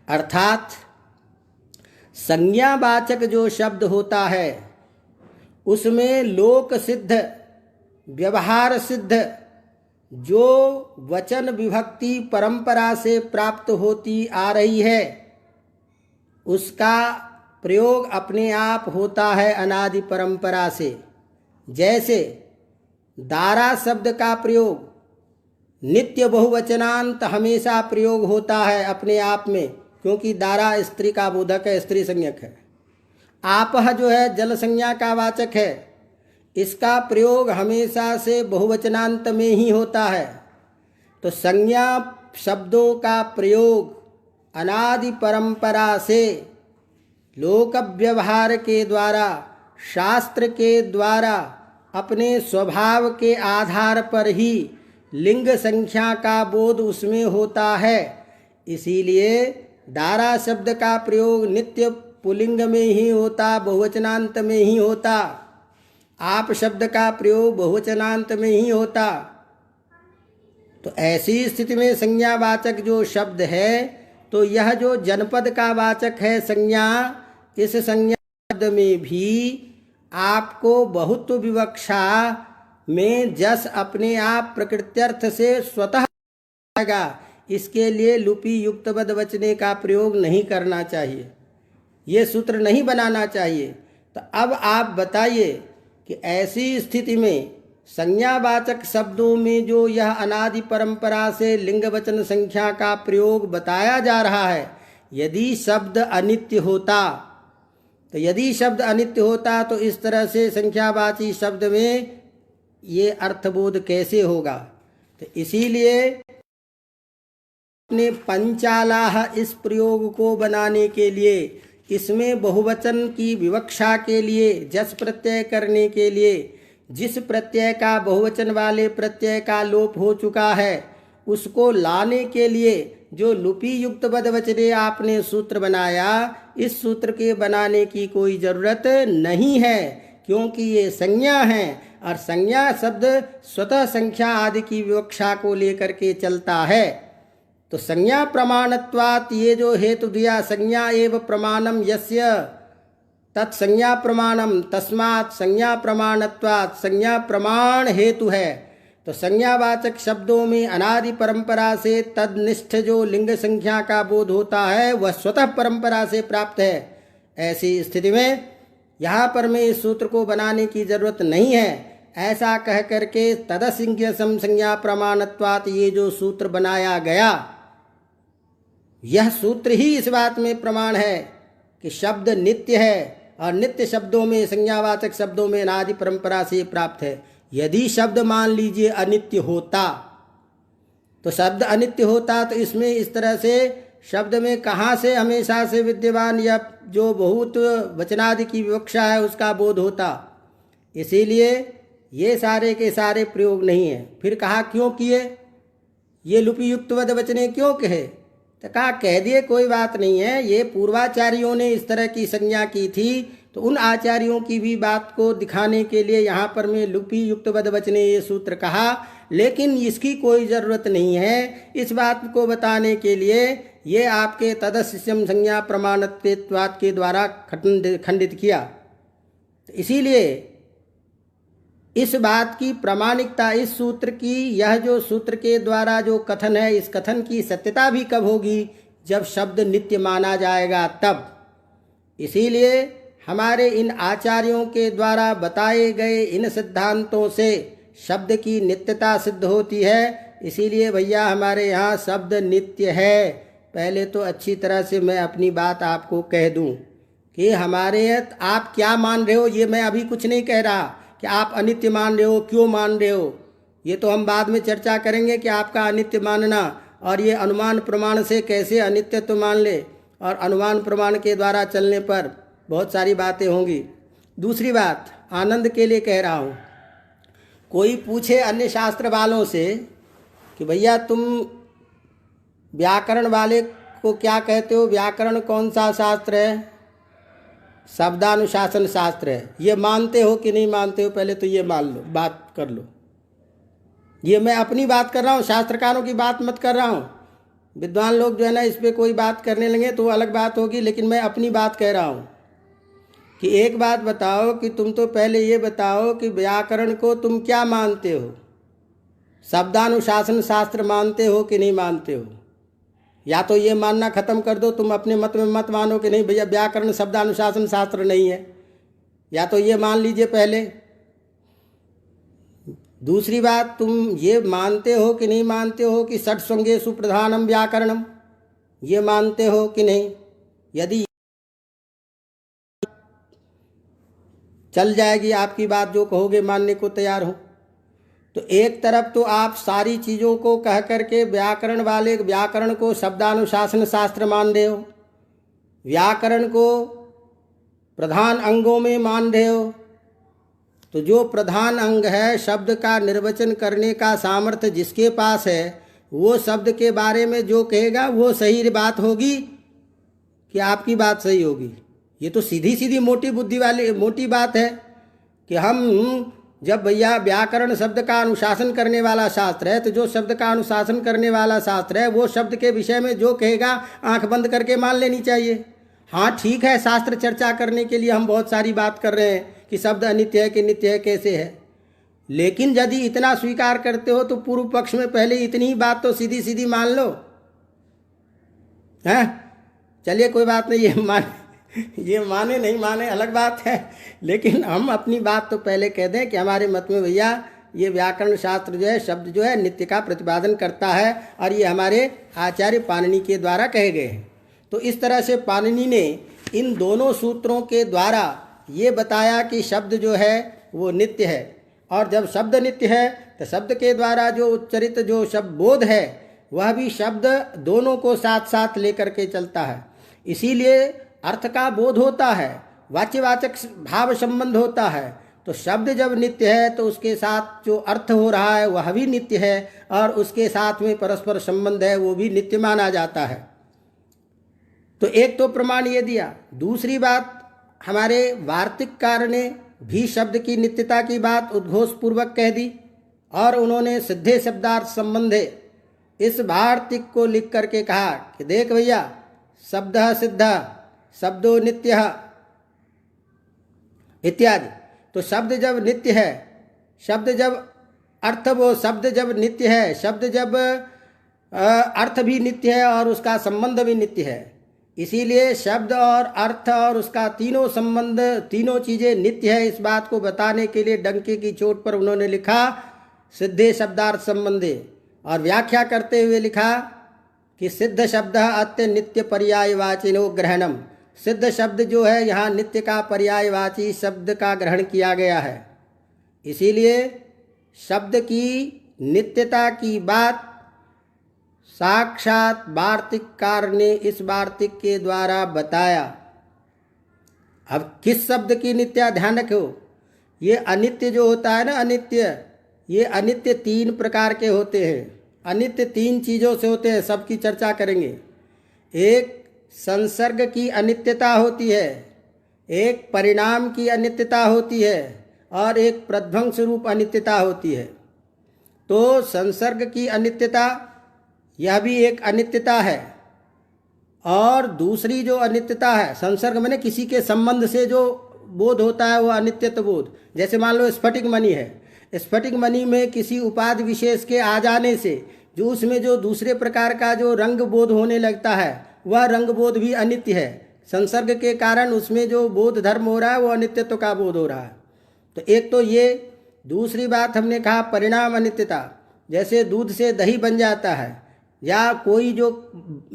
A: अर्थात संज्ञावाचक जो शब्द होता है उसमें लोक सिद्ध व्यवहार सिद्ध जो वचन विभक्ति परंपरा से प्राप्त होती आ रही है उसका प्रयोग अपने आप होता है अनादि परंपरा से। जैसे दारा शब्द का प्रयोग नित्य बहुवचनांत हमेशा प्रयोग होता है अपने आप में, क्योंकि दारा स्त्री का बोधक है, स्त्री संज्ञक है। आपह जो है जल संज्ञा का वाचक है, इसका प्रयोग हमेशा से बहुवचनांत में ही होता है। तो संज्ञा शब्दों का प्रयोग अनादि परंपरा से लोक व्यवहार के द्वारा शास्त्र के द्वारा अपने स्वभाव के आधार पर ही लिंग संख्या का बोध उसमें होता है। इसीलिए दारा शब्द का प्रयोग नित्य पुल्लिंग में ही होता, बहुवचनांत में ही होता। आप शब्द का प्रयोग बहुवचनांत में ही होता। तो ऐसी स्थिति में संज्ञावाचक जो शब्द है तो यह जो जनपद का वाचक है संज्ञा, इस संज्ञा शब्द में भी आपको बहुत विवक्षा में जस अपने आप प्रकृत्यर्थ से स्वतः आएगा, इसके लिए लुपी युक्तवद वचने का प्रयोग नहीं करना चाहिए, ये सूत्र नहीं बनाना चाहिए। तो अब आप बताइए कि ऐसी स्थिति में संज्ञावाचक शब्दों में जो यह अनादि परंपरा से लिंग वचन संख्या का प्रयोग बताया जा रहा है, यदि शब्द अनित्य होता, तो यदि शब्द अनित्य होता तो इस तरह से संख्यावाची शब्द में ये अर्थबोध कैसे होगा। तो इसीलिए अपने पंचालाह इस प्रयोग को बनाने के लिए, इसमें बहुवचन की विवक्षा के लिए, जस प्रत्यय करने के लिए, जिस प्रत्यय का बहुवचन वाले प्रत्यय का लोप हो चुका है उसको लाने के लिए जो लुपी युक्त बदवचने आपने सूत्र बनाया, इस सूत्र के बनाने की कोई जरूरत नहीं है, क्योंकि ये संज्ञा है और संज्ञा शब्द स्वतः संख्या आदि की विवक्षा को लेकर के चलता है। तो संज्ञा प्रमाणत्वात्, ये जो हेतु दिया संज्ञा एव प्रमाणम यस्य तत्संज्ञा प्रमाणम तस्मात् संज्ञा प्रमाणत्वात्, संज्ञा प्रमाण हेतु है। तो संज्ञावाचक शब्दों में अनादि परंपरा से तदनिष्ठ जो लिंग संख्या का बोध होता है वह स्वतः परंपरा से प्राप्त है। ऐसी स्थिति में यहाँ पर में इस सूत्र को बनाने की जरूरत नहीं है। ऐसा कह करके तदसंज्ञ संज्ञा प्रमाणत्वात् ये जो सूत्र बनाया गया, यह सूत्र ही इस बात में प्रमाण है कि शब्द नित्य है और नित्य शब्दों में संज्ञावाचक शब्दों में अनादि परंपरा से प्राप्त है। यदि शब्द मान लीजिए अनित्य होता, तो शब्द अनित्य होता तो इसमें इस तरह से शब्द में कहाँ से हमेशा से विद्यमान या जो बहुत वचनादि की विवक्षा है उसका बोध होता। इसीलिए ये सारे के सारे प्रयोग नहीं है। फिर कहा क्यों किए, ये लुपी युक्तवद वचने क्यों कहे, तो कहा कह दिए कोई बात नहीं है, ये पूर्वाचार्यों ने इस तरह की संज्ञा की थी, तो उन आचार्यों की भी बात को दिखाने के लिए यहाँ पर मैं लुपी युक्तवद वचने ये सूत्र कहा, लेकिन इसकी कोई ज़रूरत नहीं है। इस बात को बताने के लिए ये आपके तदस्यम संज्ञा प्रमाणत्वात् के द्वारा खंडित किया। तो इसीलिए इस बात की प्रामाणिकता, इस सूत्र की, यह जो सूत्र के द्वारा जो कथन है, इस कथन की सत्यता भी कब होगी, जब शब्द नित्य माना जाएगा तब। इसीलिए हमारे इन आचार्यों के द्वारा बताए गए इन सिद्धांतों से शब्द की नित्यता सिद्ध होती है। इसीलिए भैया हमारे यहाँ शब्द नित्य है। पहले तो अच्छी तरह से मैं अपनी बात आपको कह दूं कि हमारे आप क्या मान रहे हो, ये मैं अभी कुछ नहीं कह रहा कि आप अनित्य मान रहे हो, क्यों मान रहे हो, ये तो हम बाद में चर्चा करेंगे कि आपका अनित्य मानना और ये अनुमान प्रमाण से कैसे अनित्यत्व मान ले, और अनुमान प्रमाण के द्वारा चलने पर बहुत सारी बातें होंगी। दूसरी बात आनंद के लिए कह रहा हूँ, कोई पूछे अन्य शास्त्र वालों से कि भैया तुम व्याकरण वाले को क्या कहते हो, व्याकरण कौन सा शास्त्र है, शब्दानुशासन शास्त्र है, ये मानते हो कि नहीं मानते हो, पहले तो ये मान लो, बात कर लो। ये मैं अपनी बात कर रहा हूँ, शास्त्रकारों की बात मत कर रहा हूँ। विद्वान लोग जो है ना इस पर कोई बात करने लगे तो अलग बात होगी, लेकिन मैं अपनी बात कह रहा हूँ कि एक बात बताओ कि तुम तो पहले ये बताओ कि व्याकरण को तुम क्या मानते हो, शब्दानुशासन शास्त्र मानते हो कि नहीं मानते हो। या तो ये मानना खत्म कर दो, तुम अपने मत में मत मानो कि नहीं भैया व्याकरण शब्दानुशासन शास्त्र नहीं है, या तो ये मान लीजिए पहले। दूसरी बात, तुम ये मानते हो कि नहीं मानते हो कि षट् स्वंगेषु प्रधानम व्याकरणम, ये मानते हो कि नहीं। यदि चल जाएगी आपकी बात, जो कहोगे मानने को तैयार हो, तो एक तरफ तो आप सारी चीज़ों को कह करके व्याकरण वाले व्याकरण को शब्दानुशासन शास्त्र मान रहे हो, व्याकरण को प्रधान अंगों में मान रहे हो, तो जो प्रधान अंग है शब्द का निर्वचन करने का सामर्थ्य जिसके पास है, वो शब्द के बारे में जो कहेगा वो सही बात होगी कि आपकी बात सही होगी। ये तो सीधी सीधी मोटी बुद्धि वाली मोटी बात है कि हम जब भैया व्याकरण शब्द का अनुशासन करने वाला शास्त्र है, तो जो शब्द का अनुशासन करने वाला शास्त्र है वो शब्द के विषय में जो कहेगा आंख बंद करके मान लेनी चाहिए। हाँ ठीक है, शास्त्र चर्चा करने के लिए हम बहुत सारी बात कर रहे हैं कि शब्द अनित्य है कि नित्य है, कैसे है, लेकिन यदि इतना स्वीकार करते हो तो पूर्व पक्ष में पहले इतनी ही बात तो सीधी सीधी मान लो। हैं, चलिए कोई बात नहीं, ये माने नहीं माने अलग बात है, लेकिन हम अपनी बात तो पहले कह दें कि हमारे मत में भैया ये व्याकरण शास्त्र जो है, शब्द जो है नित्य का प्रतिपादन करता है, और ये हमारे आचार्य पाणिनि के द्वारा कहे गए हैं। तो इस तरह से पाणिनि ने इन दोनों सूत्रों के द्वारा ये बताया कि शब्द जो है वो नित्य है, और जब शब्द नित्य है तो शब्द के द्वारा जो उच्चरित जो शब्द बोध है वह भी शब्द दोनों को साथ साथ लेकर के चलता है। इसीलिए अर्थ का बोध होता है, वाच्यवाचक भाव संबंध होता है। तो शब्द जब नित्य है तो उसके साथ जो अर्थ हो रहा है वह भी नित्य है, और उसके साथ में परस्पर संबंध है वो भी नित्य माना जाता है। तो एक तो प्रमाण ये दिया। दूसरी बात, हमारे वार्तिककार ने भी शब्द की नित्यता की बात उद्घोष पूर्वक कह दी, और उन्होंने सिद्धे शब्दार्थ संबंधे इस वार्तिक को लिख करके कहा कि देख भैया, शब्द सिद्ध शब्दो नित्य इत्यादि। तो शब्द जब नित्य है, शब्द जब अर्थ, वो शब्द जब नित्य है, शब्द जब अर्थ भी नित्य है और उसका संबंध भी नित्य है। इसीलिए शब्द और अर्थ और उसका तीनों संबंध, तीनों चीज़ें नित्य है, इस बात को बताने के लिए डंके की चोट पर उन्होंने लिखा सिद्धे शब्दार्थ संबंधे, और व्याख्या करते हुए लिखा कि सिद्ध शब्द अत्य नित्य पर्यायवाचिनो ग्रहणम। सिद्ध शब्द जो है यहाँ नित्य का पर्यायवाची शब्द का ग्रहण किया गया है। इसीलिए शब्द की नित्यता की बात साक्षात वार्तिककार ने इस वार्तिक के द्वारा बताया। अब किस शब्द की नित्या, ध्यान रखो, ये अनित्य जो होता है ना, अनित्य, ये अनित्य तीन प्रकार के होते हैं। अनित्य तीन चीज़ों से होते हैं, सबकी चर्चा करेंगे। एक संसर्ग की अनित्यता होती है, एक परिणाम की अनित्यता होती है, और एक प्रध्वंस रूप अनित्यता होती है। तो संसर्ग की अनित्यता यह भी एक अनित्यता है, और दूसरी जो अनित्यता है, संसर्ग माने किसी के संबंध से जो बोध होता है वो अनित्यत्व बोध। जैसे मान लो स्फटिक मणि है, स्फटिक मणि में किसी उपाधि विशेष के आ जाने से जो उसमें जो दूसरे प्रकार का जो रंग बोध होने लगता है वह रंग बोध भी अनित्य है। संसर्ग के कारण उसमें जो बोध धर्म हो रहा है वो अनित्यत्व का बोध हो रहा है। तो एक तो ये। दूसरी बात हमने कहा परिणाम अनित्यता, जैसे दूध से दही बन जाता है, या कोई जो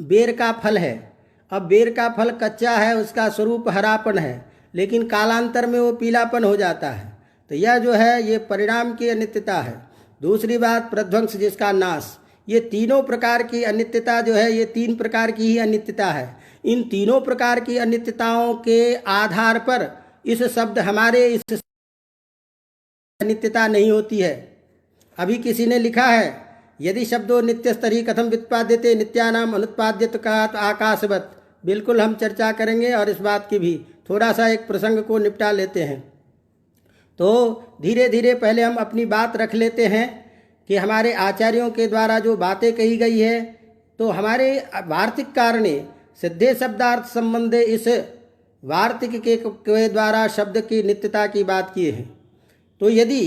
A: बेर का फल है, अब बेर का फल कच्चा है, उसका स्वरूप हरापन है, लेकिन कालांतर में वो पीलापन हो जाता है। तो यह जो है ये परिणाम की अनित्यता है। दूसरी बात प्रध्वंस, जिसका नाश। ये तीनों प्रकार की अनित्यता जो है, ये तीन प्रकार की ही अनित्यता है। इन तीनों प्रकार की अनित्यताओं के आधार पर इस शब्द हमारे इस अनित्यता नहीं होती है। अभी किसी ने लिखा है, यदि शब्दों नित्यस्तरी कथम व्युत्पाद्यते नित्यानाम अनुत्पाद्यत्वात् आकाशवत्। बिल्कुल हम चर्चा करेंगे, और इस बात की भी थोड़ा सा एक प्रसंग को निपटा लेते हैं। तो धीरे धीरे पहले हम अपनी बात रख लेते हैं कि हमारे आचार्यों के द्वारा जो बातें कही गई है, तो हमारे वार्तिककार ने सिद्धे शब्दार्थ संबंधे इस वार्तिक के द्वारा शब्द की नित्यता की बात की है। तो यदि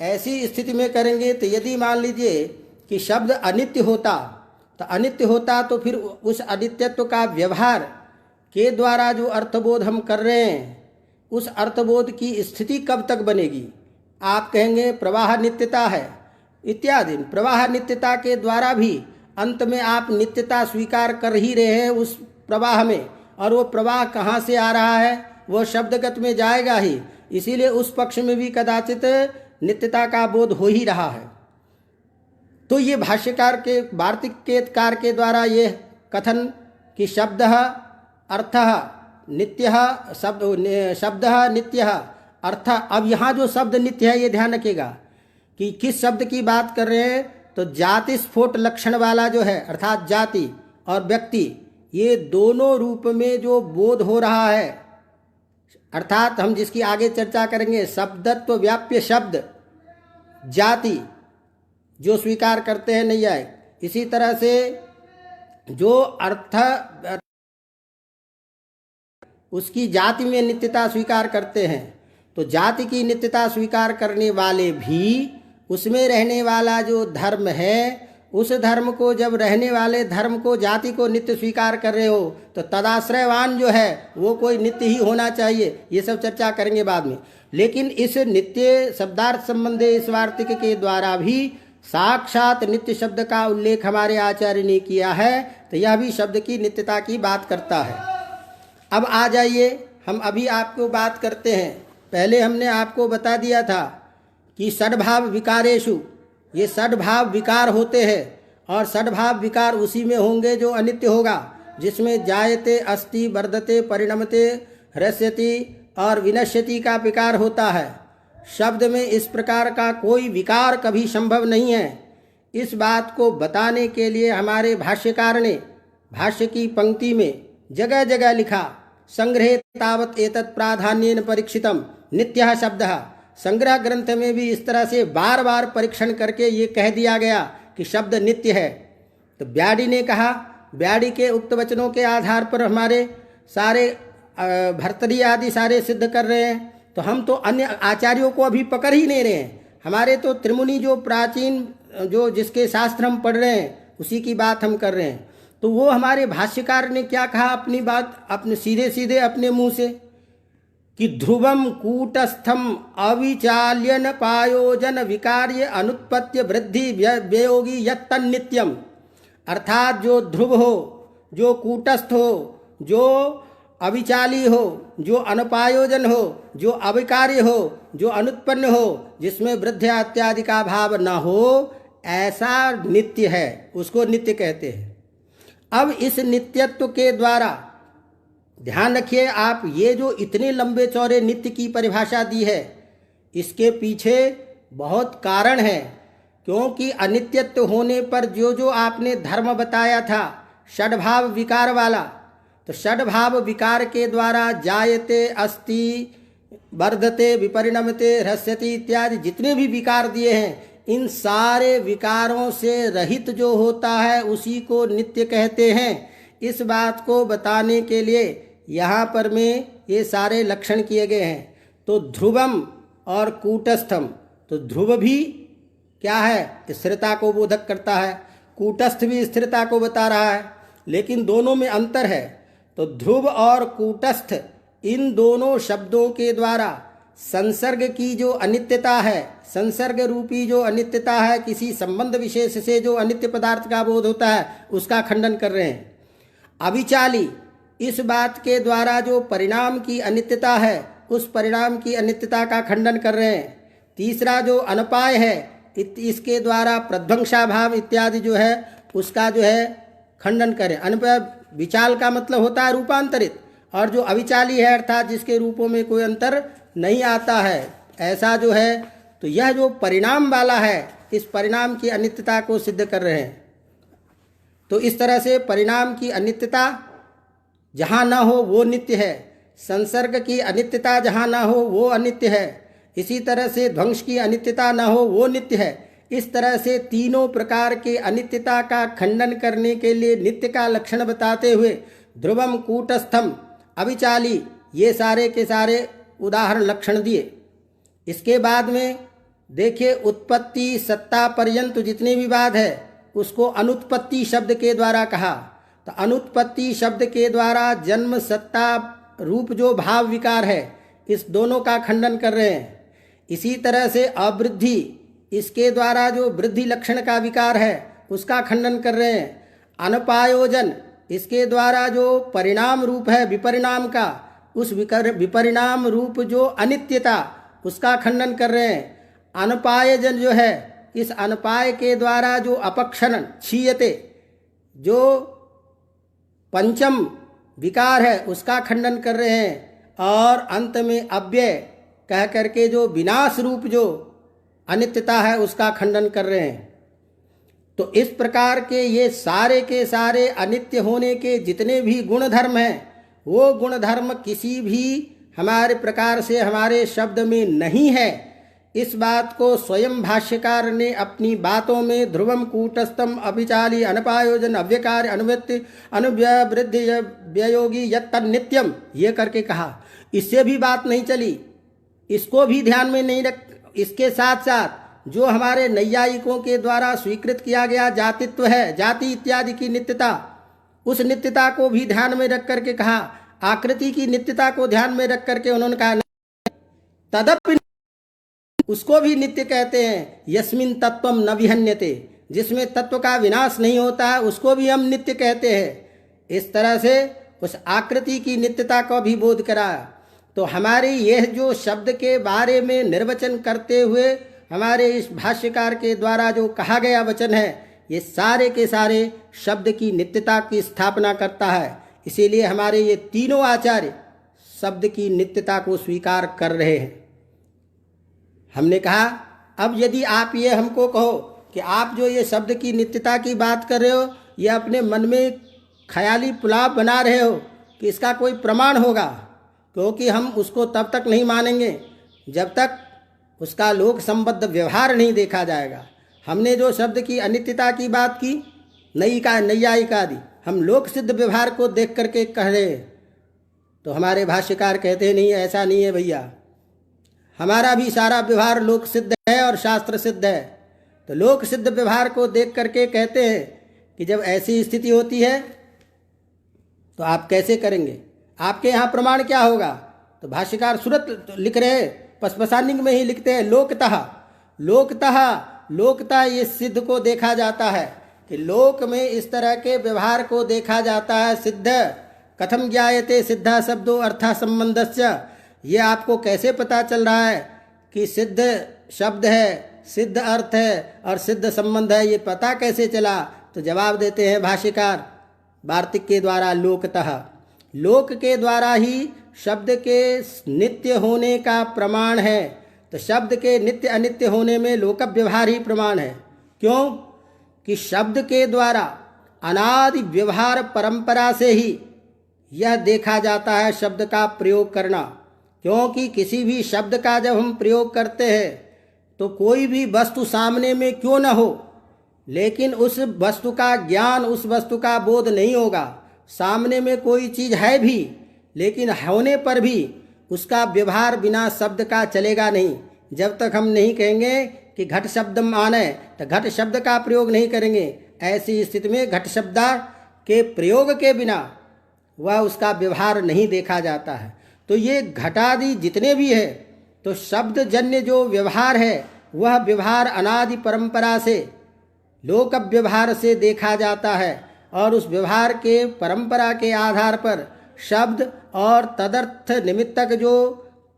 A: ऐसी स्थिति में करेंगे, तो यदि मान लीजिए कि शब्द अनित्य होता, तो अनित्य होता तो फिर उस अनित्यत्व का व्यवहार के द्वारा जो अर्थबोध हम कर रहे हैं, उस अर्थबोध की स्थिति कब तक बनेगी? आप कहेंगे प्रवाह नित्यता है इत्यादि। प्रवाह नित्यता के द्वारा भी अंत में आप नित्यता स्वीकार कर ही रहे हैं उस प्रवाह में, और वो प्रवाह कहाँ से आ रहा है? वो शब्दगत में जाएगा ही। इसीलिए उस पक्ष में भी कदाचित नित्यता का बोध हो ही रहा है। तो ये भाष्यकार के वार्तिककार के द्वारा ये कथन कि शब्द अर्थ नित्य, शब्द नित्य अर्थ। अब यहाँ जो शब्द नित्य है ये ध्यान रखिएगा कि किस शब्द की बात कर रहे हैं। तो जाति स्फोट लक्षण वाला जो है, अर्थात जाति और व्यक्ति, ये दोनों रूप में जो बोध हो रहा है, अर्थात हम जिसकी आगे चर्चा करेंगे, शब्दत्व व्याप्य शब्द जाति जो स्वीकार करते हैं नहीं आए, इसी तरह से जो अर्थ उसकी जाति में नित्यता स्वीकार करते हैं, तो जाति की नित्यता स्वीकार करने वाले भी उसमें रहने वाला जो धर्म है, उस धर्म को, जब रहने वाले धर्म को, जाति को नित्य स्वीकार कर रहे हो, तो तदाश्रयवान जो है वो कोई नित्य ही होना चाहिए। ये सब चर्चा करेंगे बाद में। लेकिन इस नित्य शब्दार्थ संबंधी इस वार्तिक के द्वारा भी साक्षात नित्य शब्द का उल्लेख हमारे आचार्य ने किया है, तो यह भी शब्द की नित्यता की बात करता है। अब आ जाइए, हम अभी आपको बात करते हैं। पहले हमने आपको बता दिया था कि षड्भाव विकारेषु, ये षड्भाव विकार होते हैं, और षड्भाव विकार उसी में होंगे जो अनित्य होगा, जिसमें जायते, अस्ति, वर्धते, परिणमते, ह्रस्यति और विनश्यति का विकार होता है। शब्द में इस प्रकार का कोई विकार कभी संभव नहीं है। इस बात को बताने के लिए हमारे भाष्यकार ने भाष्य की पंक्ति में जगह जगह लिखा, संग्रहे तावत एतत् प्राधान्येन परीक्षितम नित्यः शब्दः। संग्रह ग्रंथ में भी इस तरह से बार बार परीक्षण करके ये कह दिया गया कि शब्द नित्य है। तो ब्याडी ने कहा, ब्याडी के उक्त वचनों के आधार पर हमारे सारे भर्तरी आदि सारे सिद्ध कर रहे हैं। तो हम तो अन्य आचार्यों को अभी पकड़ ही नहीं रहे हैं। हमारे तो त्रिमुनि जो प्राचीन, जो जिसके शास्त्र हम पढ़ रहे हैं, उसी की बात हम कर रहे हैं। तो वो हमारे भाष्यकार ने क्या कहा अपनी बात, अपने सीधे सीधे अपने मुंह से, कि ध्रुवम कूटस्थम अविचाल्यन पायोजन विकार्य अनुत्पत्ति वृद्धि व्ययोगी यत्तन्नित्यम। अर्थात जो ध्रुव हो, जो कूटस्थ हो, जो अविचाली हो, जो अनुपायोजन हो, जो अविकार्य हो, जो अनुत्पन्न हो, जिसमें वृद्धि इत्यादि का भाव न हो, ऐसा नित्य है, उसको नित्य कहते हैं। अब इस नित्यत्व के द्वारा ध्यान रखिए आप, ये जो इतने लंबे चौड़े नित्य की परिभाषा दी है, इसके पीछे बहुत कारण है। क्योंकि अनित्यत्व होने पर जो जो आपने धर्म बताया था षड्भाव विकार वाला, तो षड्भाव विकार के द्वारा जायते, अस्ति, वर्धते, विपरिणमते, ह्रस्यति इत्यादि जितने भी विकार दिए हैं, इन सारे विकारों से रहित जो होता है उसी को नित्य कहते हैं। इस बात को बताने के लिए यहाँ पर में ये सारे लक्षण किए गए हैं। तो ध्रुवम और कूटस्थम, तो ध्रुव भी क्या है, स्थिरता को बोधक करता है, कूटस्थ भी स्थिरता को बता रहा है, लेकिन दोनों में अंतर है। तो ध्रुव और कूटस्थ, इन दोनों शब्दों के द्वारा संसर्ग की जो अनित्यता है, संसर्ग रूपी जो अनित्यता है, किसी संबंध विशेष से जो अनित्य पदार्थ का बोध होता है, उसका खंडन कर रहे हैं। अविचाली, इस बात के द्वारा जो परिणाम की अनित्यता है, उस परिणाम की अनित्यता का खंडन कर रहे हैं। तीसरा जो अनपाय है, इसके द्वारा प्रध्वंसाभाव इत्यादि जो है उसका जो है खंडन करें। अनपाय, विचाल का मतलब होता है रूपांतरित, और जो अविचाली है अर्थात जिसके रूपों में कोई अंतर नहीं आता है, ऐसा जो है, तो यह जो परिणाम वाला है, इस परिणाम की अनित्यता को सिद्ध कर रहे हैं। तो इस तरह से परिणाम की अनित्यता जहाँ न हो वो नित्य है, संसर्ग की अनित्यता जहाँ न हो वो अनित्य है, इसी तरह से ध्वंस की अनित्यता न हो वो नित्य है। इस तरह से तीनों प्रकार के अनित्यता का खंडन करने के लिए नित्य का लक्षण बताते हुए ध्रुवम, कूटस्थम, अविचाली, ये सारे के सारे उदाहरण लक्षण दिए। इसके बाद में देखिए, उत्पत्ति सत्ता पर्यंत जितने भी वाद है उसको अनुत्पत्ति शब्द के द्वारा कहा। तो अनुत्पत्ति शब्द के द्वारा जन्म, सत्ता रूप जो भाव विकार है, इस दोनों का खंडन कर रहे हैं। इसी तरह से अवृद्धि, इसके द्वारा जो वृद्धि लक्षण का विकार है उसका खंडन कर रहे हैं। अनुपायोजन, इसके द्वारा जो परिणाम रूप है विपरिणाम का, उस विपरिणाम रूप जो अनित्यता, उसका खंडन कर रहे हैं। अनुपायजन जो है, इस अनुपाय के द्वारा जो अपक्षरण, क्षीयते, जो पंचम विकार है उसका खंडन कर रहे हैं। और अंत में अव्यय कह करके जो विनाश रूप जो अनित्यता है उसका खंडन कर रहे हैं। तो इस प्रकार के ये सारे के सारे अनित्य होने के जितने भी गुण धर्म हैं, वो गुण धर्म किसी भी हमारे प्रकार से हमारे शब्द में नहीं है। इस बात को स्वयं भाष्यकार ने अपनी बातों में ध्रुवम, कूटस्थम, अभिचाली, अनपायोजन, अव्यकार, अनुवृत्ति, अनुवृद्धि, व्ययोगी यत्तन्नित्यम, ये करके कहा। इससे भी बात नहीं चली इसको भी ध्यान में नहीं रख। इसके साथ साथ जो हमारे नैयायिकों के द्वारा स्वीकृत किया गया जातित्व है, जाति इत्यादि की नित्यता, उस नित्यता को भी ध्यान में रख करके कहा। आकृति की नित्यता को ध्यान में रख करके उन्होंने कहा तदपि, उसको भी नित्य कहते हैं। यस्मिन तत्वम न विहन्यते, जिसमें तत्व का विनाश नहीं होता है, उसको भी हम नित्य कहते हैं। इस तरह से उस आकृति की नित्यता को भी बोध कराया। तो हमारी यह जो शब्द के बारे में निर्वचन करते हुए हमारे इस भाष्यकार के द्वारा जो कहा गया वचन है, ये सारे के सारे शब्द की नित्यता की स्थापना करता है। इसीलिए हमारे ये तीनों आचार्य शब्द की नित्यता को स्वीकार कर रहे हैं। हमने कहा अब यदि आप ये हमको कहो कि आप जो ये शब्द की नित्यता की बात कर रहे हो, ये अपने मन में ख्याली पुलाव बना रहे हो कि इसका कोई प्रमाण होगा, क्योंकि हम उसको तब तक नहीं मानेंगे जब तक उसका लोक संबद्ध व्यवहार नहीं देखा जाएगा। हमने जो शब्द की अनित्यता की बात की, नैयायिक आदि, हम लोक सिद्ध व्यवहार को देख करके कह रहे हैं। तो हमारे भाष्यकार कहते नहीं, ऐसा नहीं है भैया, हमारा भी सारा व्यवहार लोक सिद्ध है और शास्त्र सिद्ध है। तो लोक सिद्ध व्यवहार को देख करके कहते हैं कि जब ऐसी स्थिति होती है तो आप कैसे करेंगे, आपके यहाँ प्रमाण क्या होगा। तो भाष्यकार सूरत लिख रहे हैं, पसपसानिक में ही लिखते हैं, लोकतः लोकतः ये सिद्ध को देखा जाता है कि लोक में इस तरह के व्यवहार को देखा जाता है। सिद्ध कथम ज्ञायते सिद्धा शब्दों अर्थः संबंधस्य, ये आपको कैसे पता चल रहा है कि सिद्ध शब्द है, सिद्ध अर्थ है और सिद्ध संबंध है, ये पता कैसे चला। तो जवाब देते हैं भाष्यकार वार्तिक के द्वारा, लोकतः, लोक के द्वारा ही शब्द के नित्य होने का प्रमाण है। तो शब्द के नित्य अनित्य होने में लोक व्यवहार ही प्रमाण है। क्यों कि शब्द के द्वारा अनादि व्यवहार परंपरा से ही यह देखा जाता है शब्द का प्रयोग करना। क्योंकि किसी भी शब्द का जब हम प्रयोग करते हैं तो कोई भी वस्तु सामने में क्यों न हो, लेकिन उस वस्तु का ज्ञान, उस वस्तु का बोध नहीं होगा। सामने में कोई चीज़ है भी, लेकिन होने पर भी उसका व्यवहार बिना शब्द का चलेगा नहीं। जब तक हम नहीं कहेंगे कि घट शब्द माने, तो घट शब्द का प्रयोग नहीं करेंगे। ऐसी स्थिति में घट शब्द के प्रयोग के बिना वह उसका व्यवहार नहीं देखा जाता है। तो ये घटादि जितने भी है, तो शब्द जन्य जो व्यवहार है, वह व्यवहार अनादि परंपरा से, लोक व्यवहार से देखा जाता है। और उस व्यवहार के परंपरा के आधार पर शब्द और तदर्थ निमित्तक जो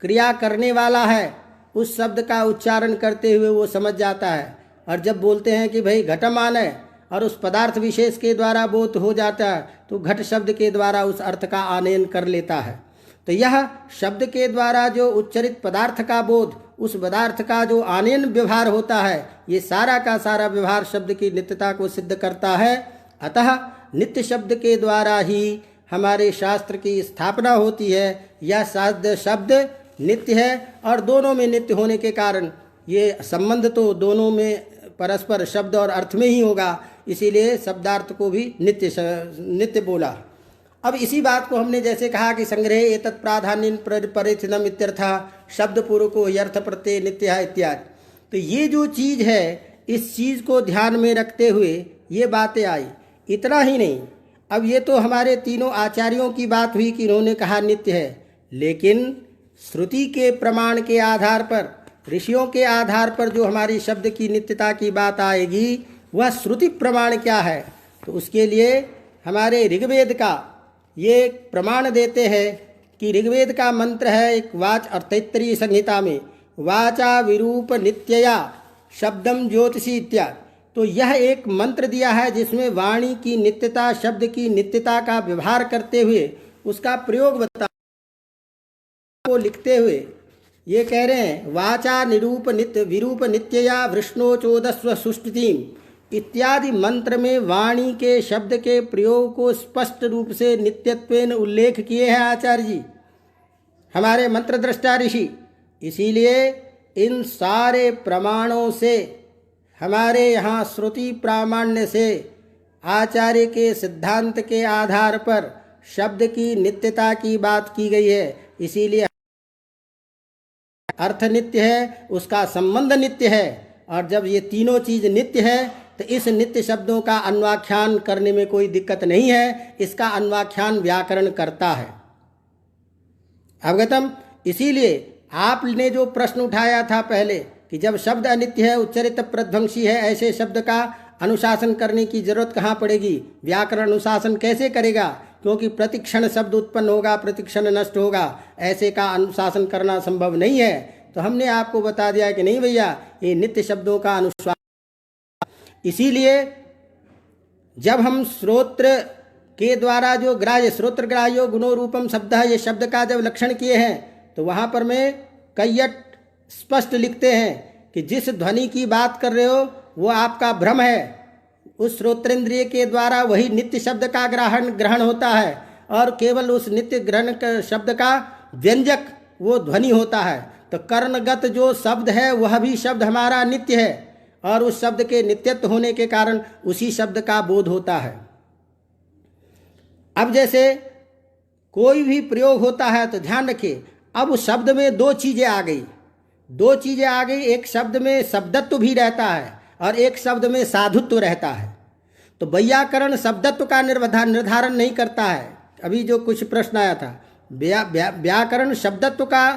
A: क्रिया करने वाला है, उस शब्द का उच्चारण करते हुए वो समझ जाता है। और जब बोलते हैं कि भाई घटमान है और उस पदार्थ विशेष के द्वारा बोध हो जाता है, तो घट शब्द के द्वारा उस अर्थ का आनयन कर लेता है। तो यह शब्द के द्वारा जो उच्चरित पदार्थ का बोध, उस पदार्थ का जो आनयन व्यवहार होता है, ये सारा का सारा व्यवहार शब्द की नित्यता को सिद्ध करता है। अतः नित्य शब्द के द्वारा ही हमारे शास्त्र की स्थापना होती है। यह शब्द नित्य है और दोनों में नित्य होने के कारण ये संबंध तो दोनों में परस्पर शब्द और अर्थ में ही होगा। इसीलिए शब्दार्थ को भी नित्य बोला। अब इसी बात को हमने जैसे कहा कि संग्रहे एतत् प्राधान्यं परिचितम् इत्यर्थः, शब्द पूर्व को अर्थ प्रत्यय नित्य है इत्यादि। तो ये जो चीज़ है, इस चीज़ को ध्यान में रखते हुए ये बातें आई। इतना ही नहीं, अब ये तो हमारे तीनों आचार्यों की बात हुई कि इन्होंने कहा नित्य है, लेकिन श्रुति के प्रमाण के आधार पर, ऋषियों के आधार पर जो हमारी शब्द की नित्यता की बात आएगी, वह श्रुति प्रमाण क्या है। तो उसके लिए हमारे ऋग्वेद का ये प्रमाण देते हैं कि ऋग्वेद का मंत्र है एक वाच और तैत्तरीय संहिता में, वाचा विरूप नित्यया शब्दम ज्योतिषी इत्यादि। तो यह एक मंत्र दिया है जिसमें वाणी की नित्यता, शब्द की नित्यता का व्यवहार करते हुए उसका प्रयोग बता को लिखते हुए ये कह रहे हैं, वाचा निरूप नित्य विरूप नित्यया वृष्णोचोदस्व सुष्टितिम इत्यादि मंत्र में वाणी के शब्द के प्रयोग को स्पष्ट रूप से नित्यत्वेन उल्लेख किए हैं आचार्य जी, हमारे मंत्र दृष्टा ऋषि। इसीलिए इन सारे प्रमाणों से, हमारे यहाँ श्रुति प्रामाण्य से, आचार्य के सिद्धांत के आधार पर शब्द की नित्यता की बात की गई है। इसीलिए अर्थ नित्य है, उसका संबंध नित्य है। और जब ये तीनों चीज नित्य है तो इस नित्य शब्दों का अन्वाख्यान करने में कोई दिक्कत नहीं है। इसका अन्वाख्यान व्याकरण करता है। अवगतम? इसीलिए आपने जो प्रश्न उठाया था पहले कि जब शब्द अनित्य है, उच्चरित प्रध्वंसी है, ऐसे शब्द का अनुशासन करने की जरूरत कहाँ पड़ेगी? व्याकरण अनुशासन कैसे करेगा? क्योंकि प्रतिक्षण शब्द उत्पन्न होगा, प्रतिक्षण नष्ट होगा, ऐसे का अनुशासन करना संभव नहीं है। तो हमने आपको बता दिया कि नहीं भैया, ये नित्य शब्दों का अनुशासन। इसीलिए जब हम श्रोत्र के द्वारा जो ग्राह्य, श्रोत्र ग्राह्यो गुणो रूपम शब्द, ये शब्द का जब लक्षण किए हैं तो वहाँ पर में कैयट स्पष्ट लिखते हैं कि जिस ध्वनि की बात कर रहे हो वो आपका भ्रम है। उस श्रोत्रेंद्रिय के द्वारा वही नित्य शब्द का ग्रहण होता है और केवल उस नित्य ग्रहण शब्द का व्यंजक वो ध्वनि होता है। तो कर्णगत जो शब्द है वह भी शब्द हमारा नित्य है और उस शब्द के नित्यत्व होने के कारण उसी शब्द का बोध होता है। अब जैसे कोई भी प्रयोग होता है तो ध्यान रखिए, अब उस शब्द में दो चीजें आ गई। एक शब्द में शब्दत्व भी रहता है और एक शब्द में साधुत्व रहता है। तो वैयाकरण शब्दत्व का निर्धारण नहीं करता है। अभी जो कुछ प्रश्न आया था, व्याकरण शब्दत्व का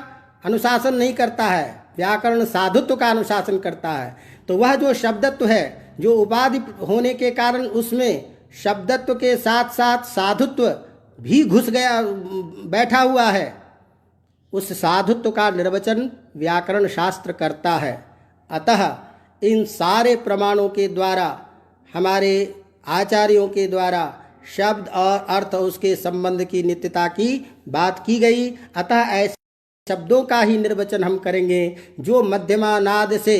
A: अनुशासन नहीं करता है, व्याकरण साधुत्व का अनुशासन करता है। तो वह जो शब्दत्व है, जो उपाधि होने के कारण उसमें शब्दत्व के साथ साथ साधुत्व भी घुस गया, बैठा हुआ है, उस साधुत्व का निर्वचन व्याकरण शास्त्र करता है। अतः इन सारे प्रमाणों के द्वारा, हमारे आचार्यों के द्वारा शब्द और अर्थ उसके संबंध की नित्यता की बात की गई। अतः ऐसे शब्दों का ही निर्वचन हम करेंगे जो मध्यमानाद से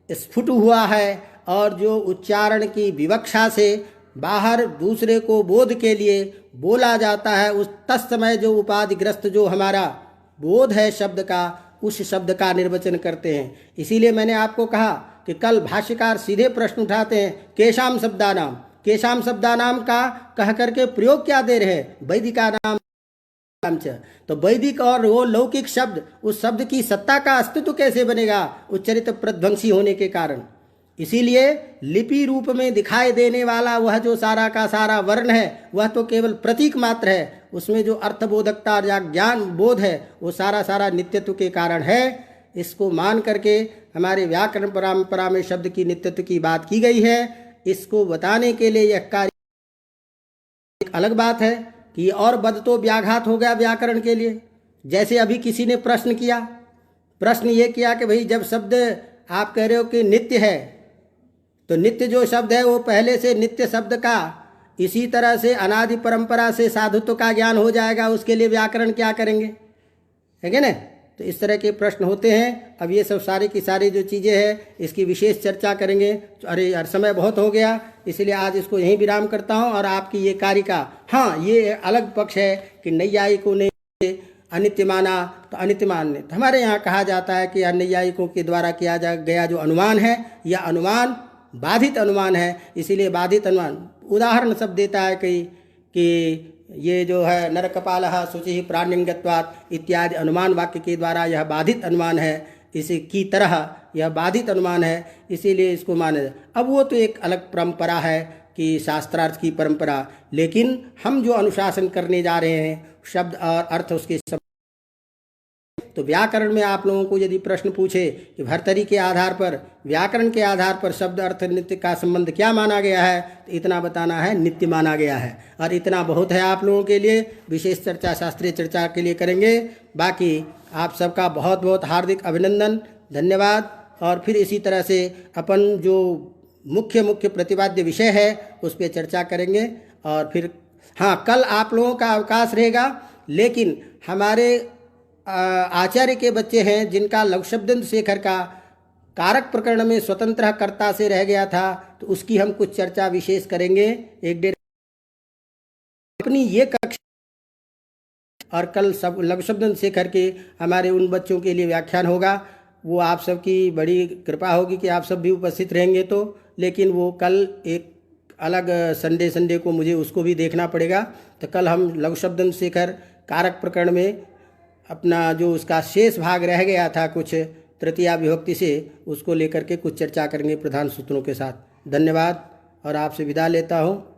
A: स्फुट हुआ है और जो उच्चारण की विवक्षा से बाहर दूसरे को बोध के लिए बोला जाता है। उस तत्समय जो उपाधिग्रस्त जो हमारा बोध है शब्द का, उस शब्द का निर्वचन करते हैं। इसीलिए मैंने आपको कहा कि कल भाष्यकार सीधे प्रश्न उठाते हैं, केशाम शब्दानाम का कह करके प्रयोग क्या दे रहे हैं? वैदिका नाम। तो वैदिक और वो लौकिक शब्द, उस शब्द की सत्ता का अस्तित्व कैसे बनेगा? उच्चरित प्रध्वंसी होने के कारण। इसीलिए लिपि रूप में दिखाई देने वाला वह जो सारा का सारा वर्ण है वह तो केवल प्रतीक मात्र है। उसमें जो अर्थबोधकता या ज्ञान बोध है वो सारा नित्यत्व के कारण है। इसको मान करके हमारे व्याकरण परंपरा में शब्द की नित्यत्व की बात की गई है। इसको बताने के लिए यह कार्य, एक अलग बात है कि और बद तो व्याघात हो गया व्याकरण के लिए। जैसे अभी किसी ने प्रश्न किया, प्रश्न ये किया कि भाई जब शब्द आप कह रहे हो कि नित्य है, तो नित्य जो शब्द है वो पहले से नित्य शब्द का इसी तरह से अनादि परंपरा से साधुत्व का ज्ञान हो जाएगा, उसके लिए व्याकरण क्या करेंगे? है क्या ना? तो इस तरह के प्रश्न होते हैं। अब ये सब सारी की सारी जो चीज़ें हैं इसकी विशेष चर्चा करेंगे। अरे यार समय बहुत हो गया, इसलिए आज इसको यहीं विराम करता हूँ। और आपकी ये कारिका, हाँ ये अलग पक्ष है कि नैयायिकों ने अनित्य माना तो अनित्य मानने, तो हमारे यहाँ कहा जाता है कि नैयायिकों के द्वारा किया गया जो अनुमान है यह अनुमान बाधित अनुमान है। इसीलिए बाधित अनुमान उदाहरण सब देता है कि ये जो है नरकपालः शुचि प्राणिंगत्वात् इत्यादि अनुमान वाक्य के द्वारा यह बाधित अनुमान है। इसी की तरह यह बाधित अनुमान है, इसीलिए इसको माना जाए। अब वो तो एक अलग परंपरा है कि शास्त्रार्थ की परंपरा, लेकिन हम जो अनुशासन करने जा रहे हैं शब्द और अर्थ उसके सब। तो व्याकरण में आप लोगों को यदि प्रश्न पूछे कि भर्तरी के आधार पर, व्याकरण के आधार पर शब्द अर्थ नित्य का संबंध क्या माना गया है, तो इतना बताना है नित्य माना गया है। और इतना बहुत है आप लोगों के लिए। विशेष चर्चा शास्त्रीय चर्चा के लिए करेंगे। बाकी आप सबका बहुत बहुत हार्दिक अभिनंदन, धन्यवाद। और फिर इसी तरह से अपन जो मुख्य प्रतिपाद्य विषय है उस पर चर्चा करेंगे। और फिर हाँ, कल आप लोगों का अवकाश रहेगा, लेकिन हमारे आचार्य के बच्चे हैं जिनका लघुशब्दंत शेखर का कारक प्रकरण में स्वतंत्र कर्ता से रह गया था, तो उसकी हम कुछ चर्चा विशेष करेंगे एक डेढ़ अपनी ये कक्षा। और कल सब लघुशब्दंत शेखर के हमारे उन बच्चों के लिए व्याख्यान होगा। वो आप सबकी बड़ी कृपा होगी कि आप सब भी उपस्थित रहेंगे। तो लेकिन वो कल एक अलग संडे को मुझे उसको भी देखना पड़ेगा। तो कल हम लघुशब्दंत शेखर कारक प्रकरण में अपना जो उसका शेष भाग रह गया था कुछ तृतीया विभक्ति से, उसको लेकर के कुछ चर्चा करेंगे प्रधान सूत्रों के साथ। धन्यवाद और आपसे विदा लेता हूँ।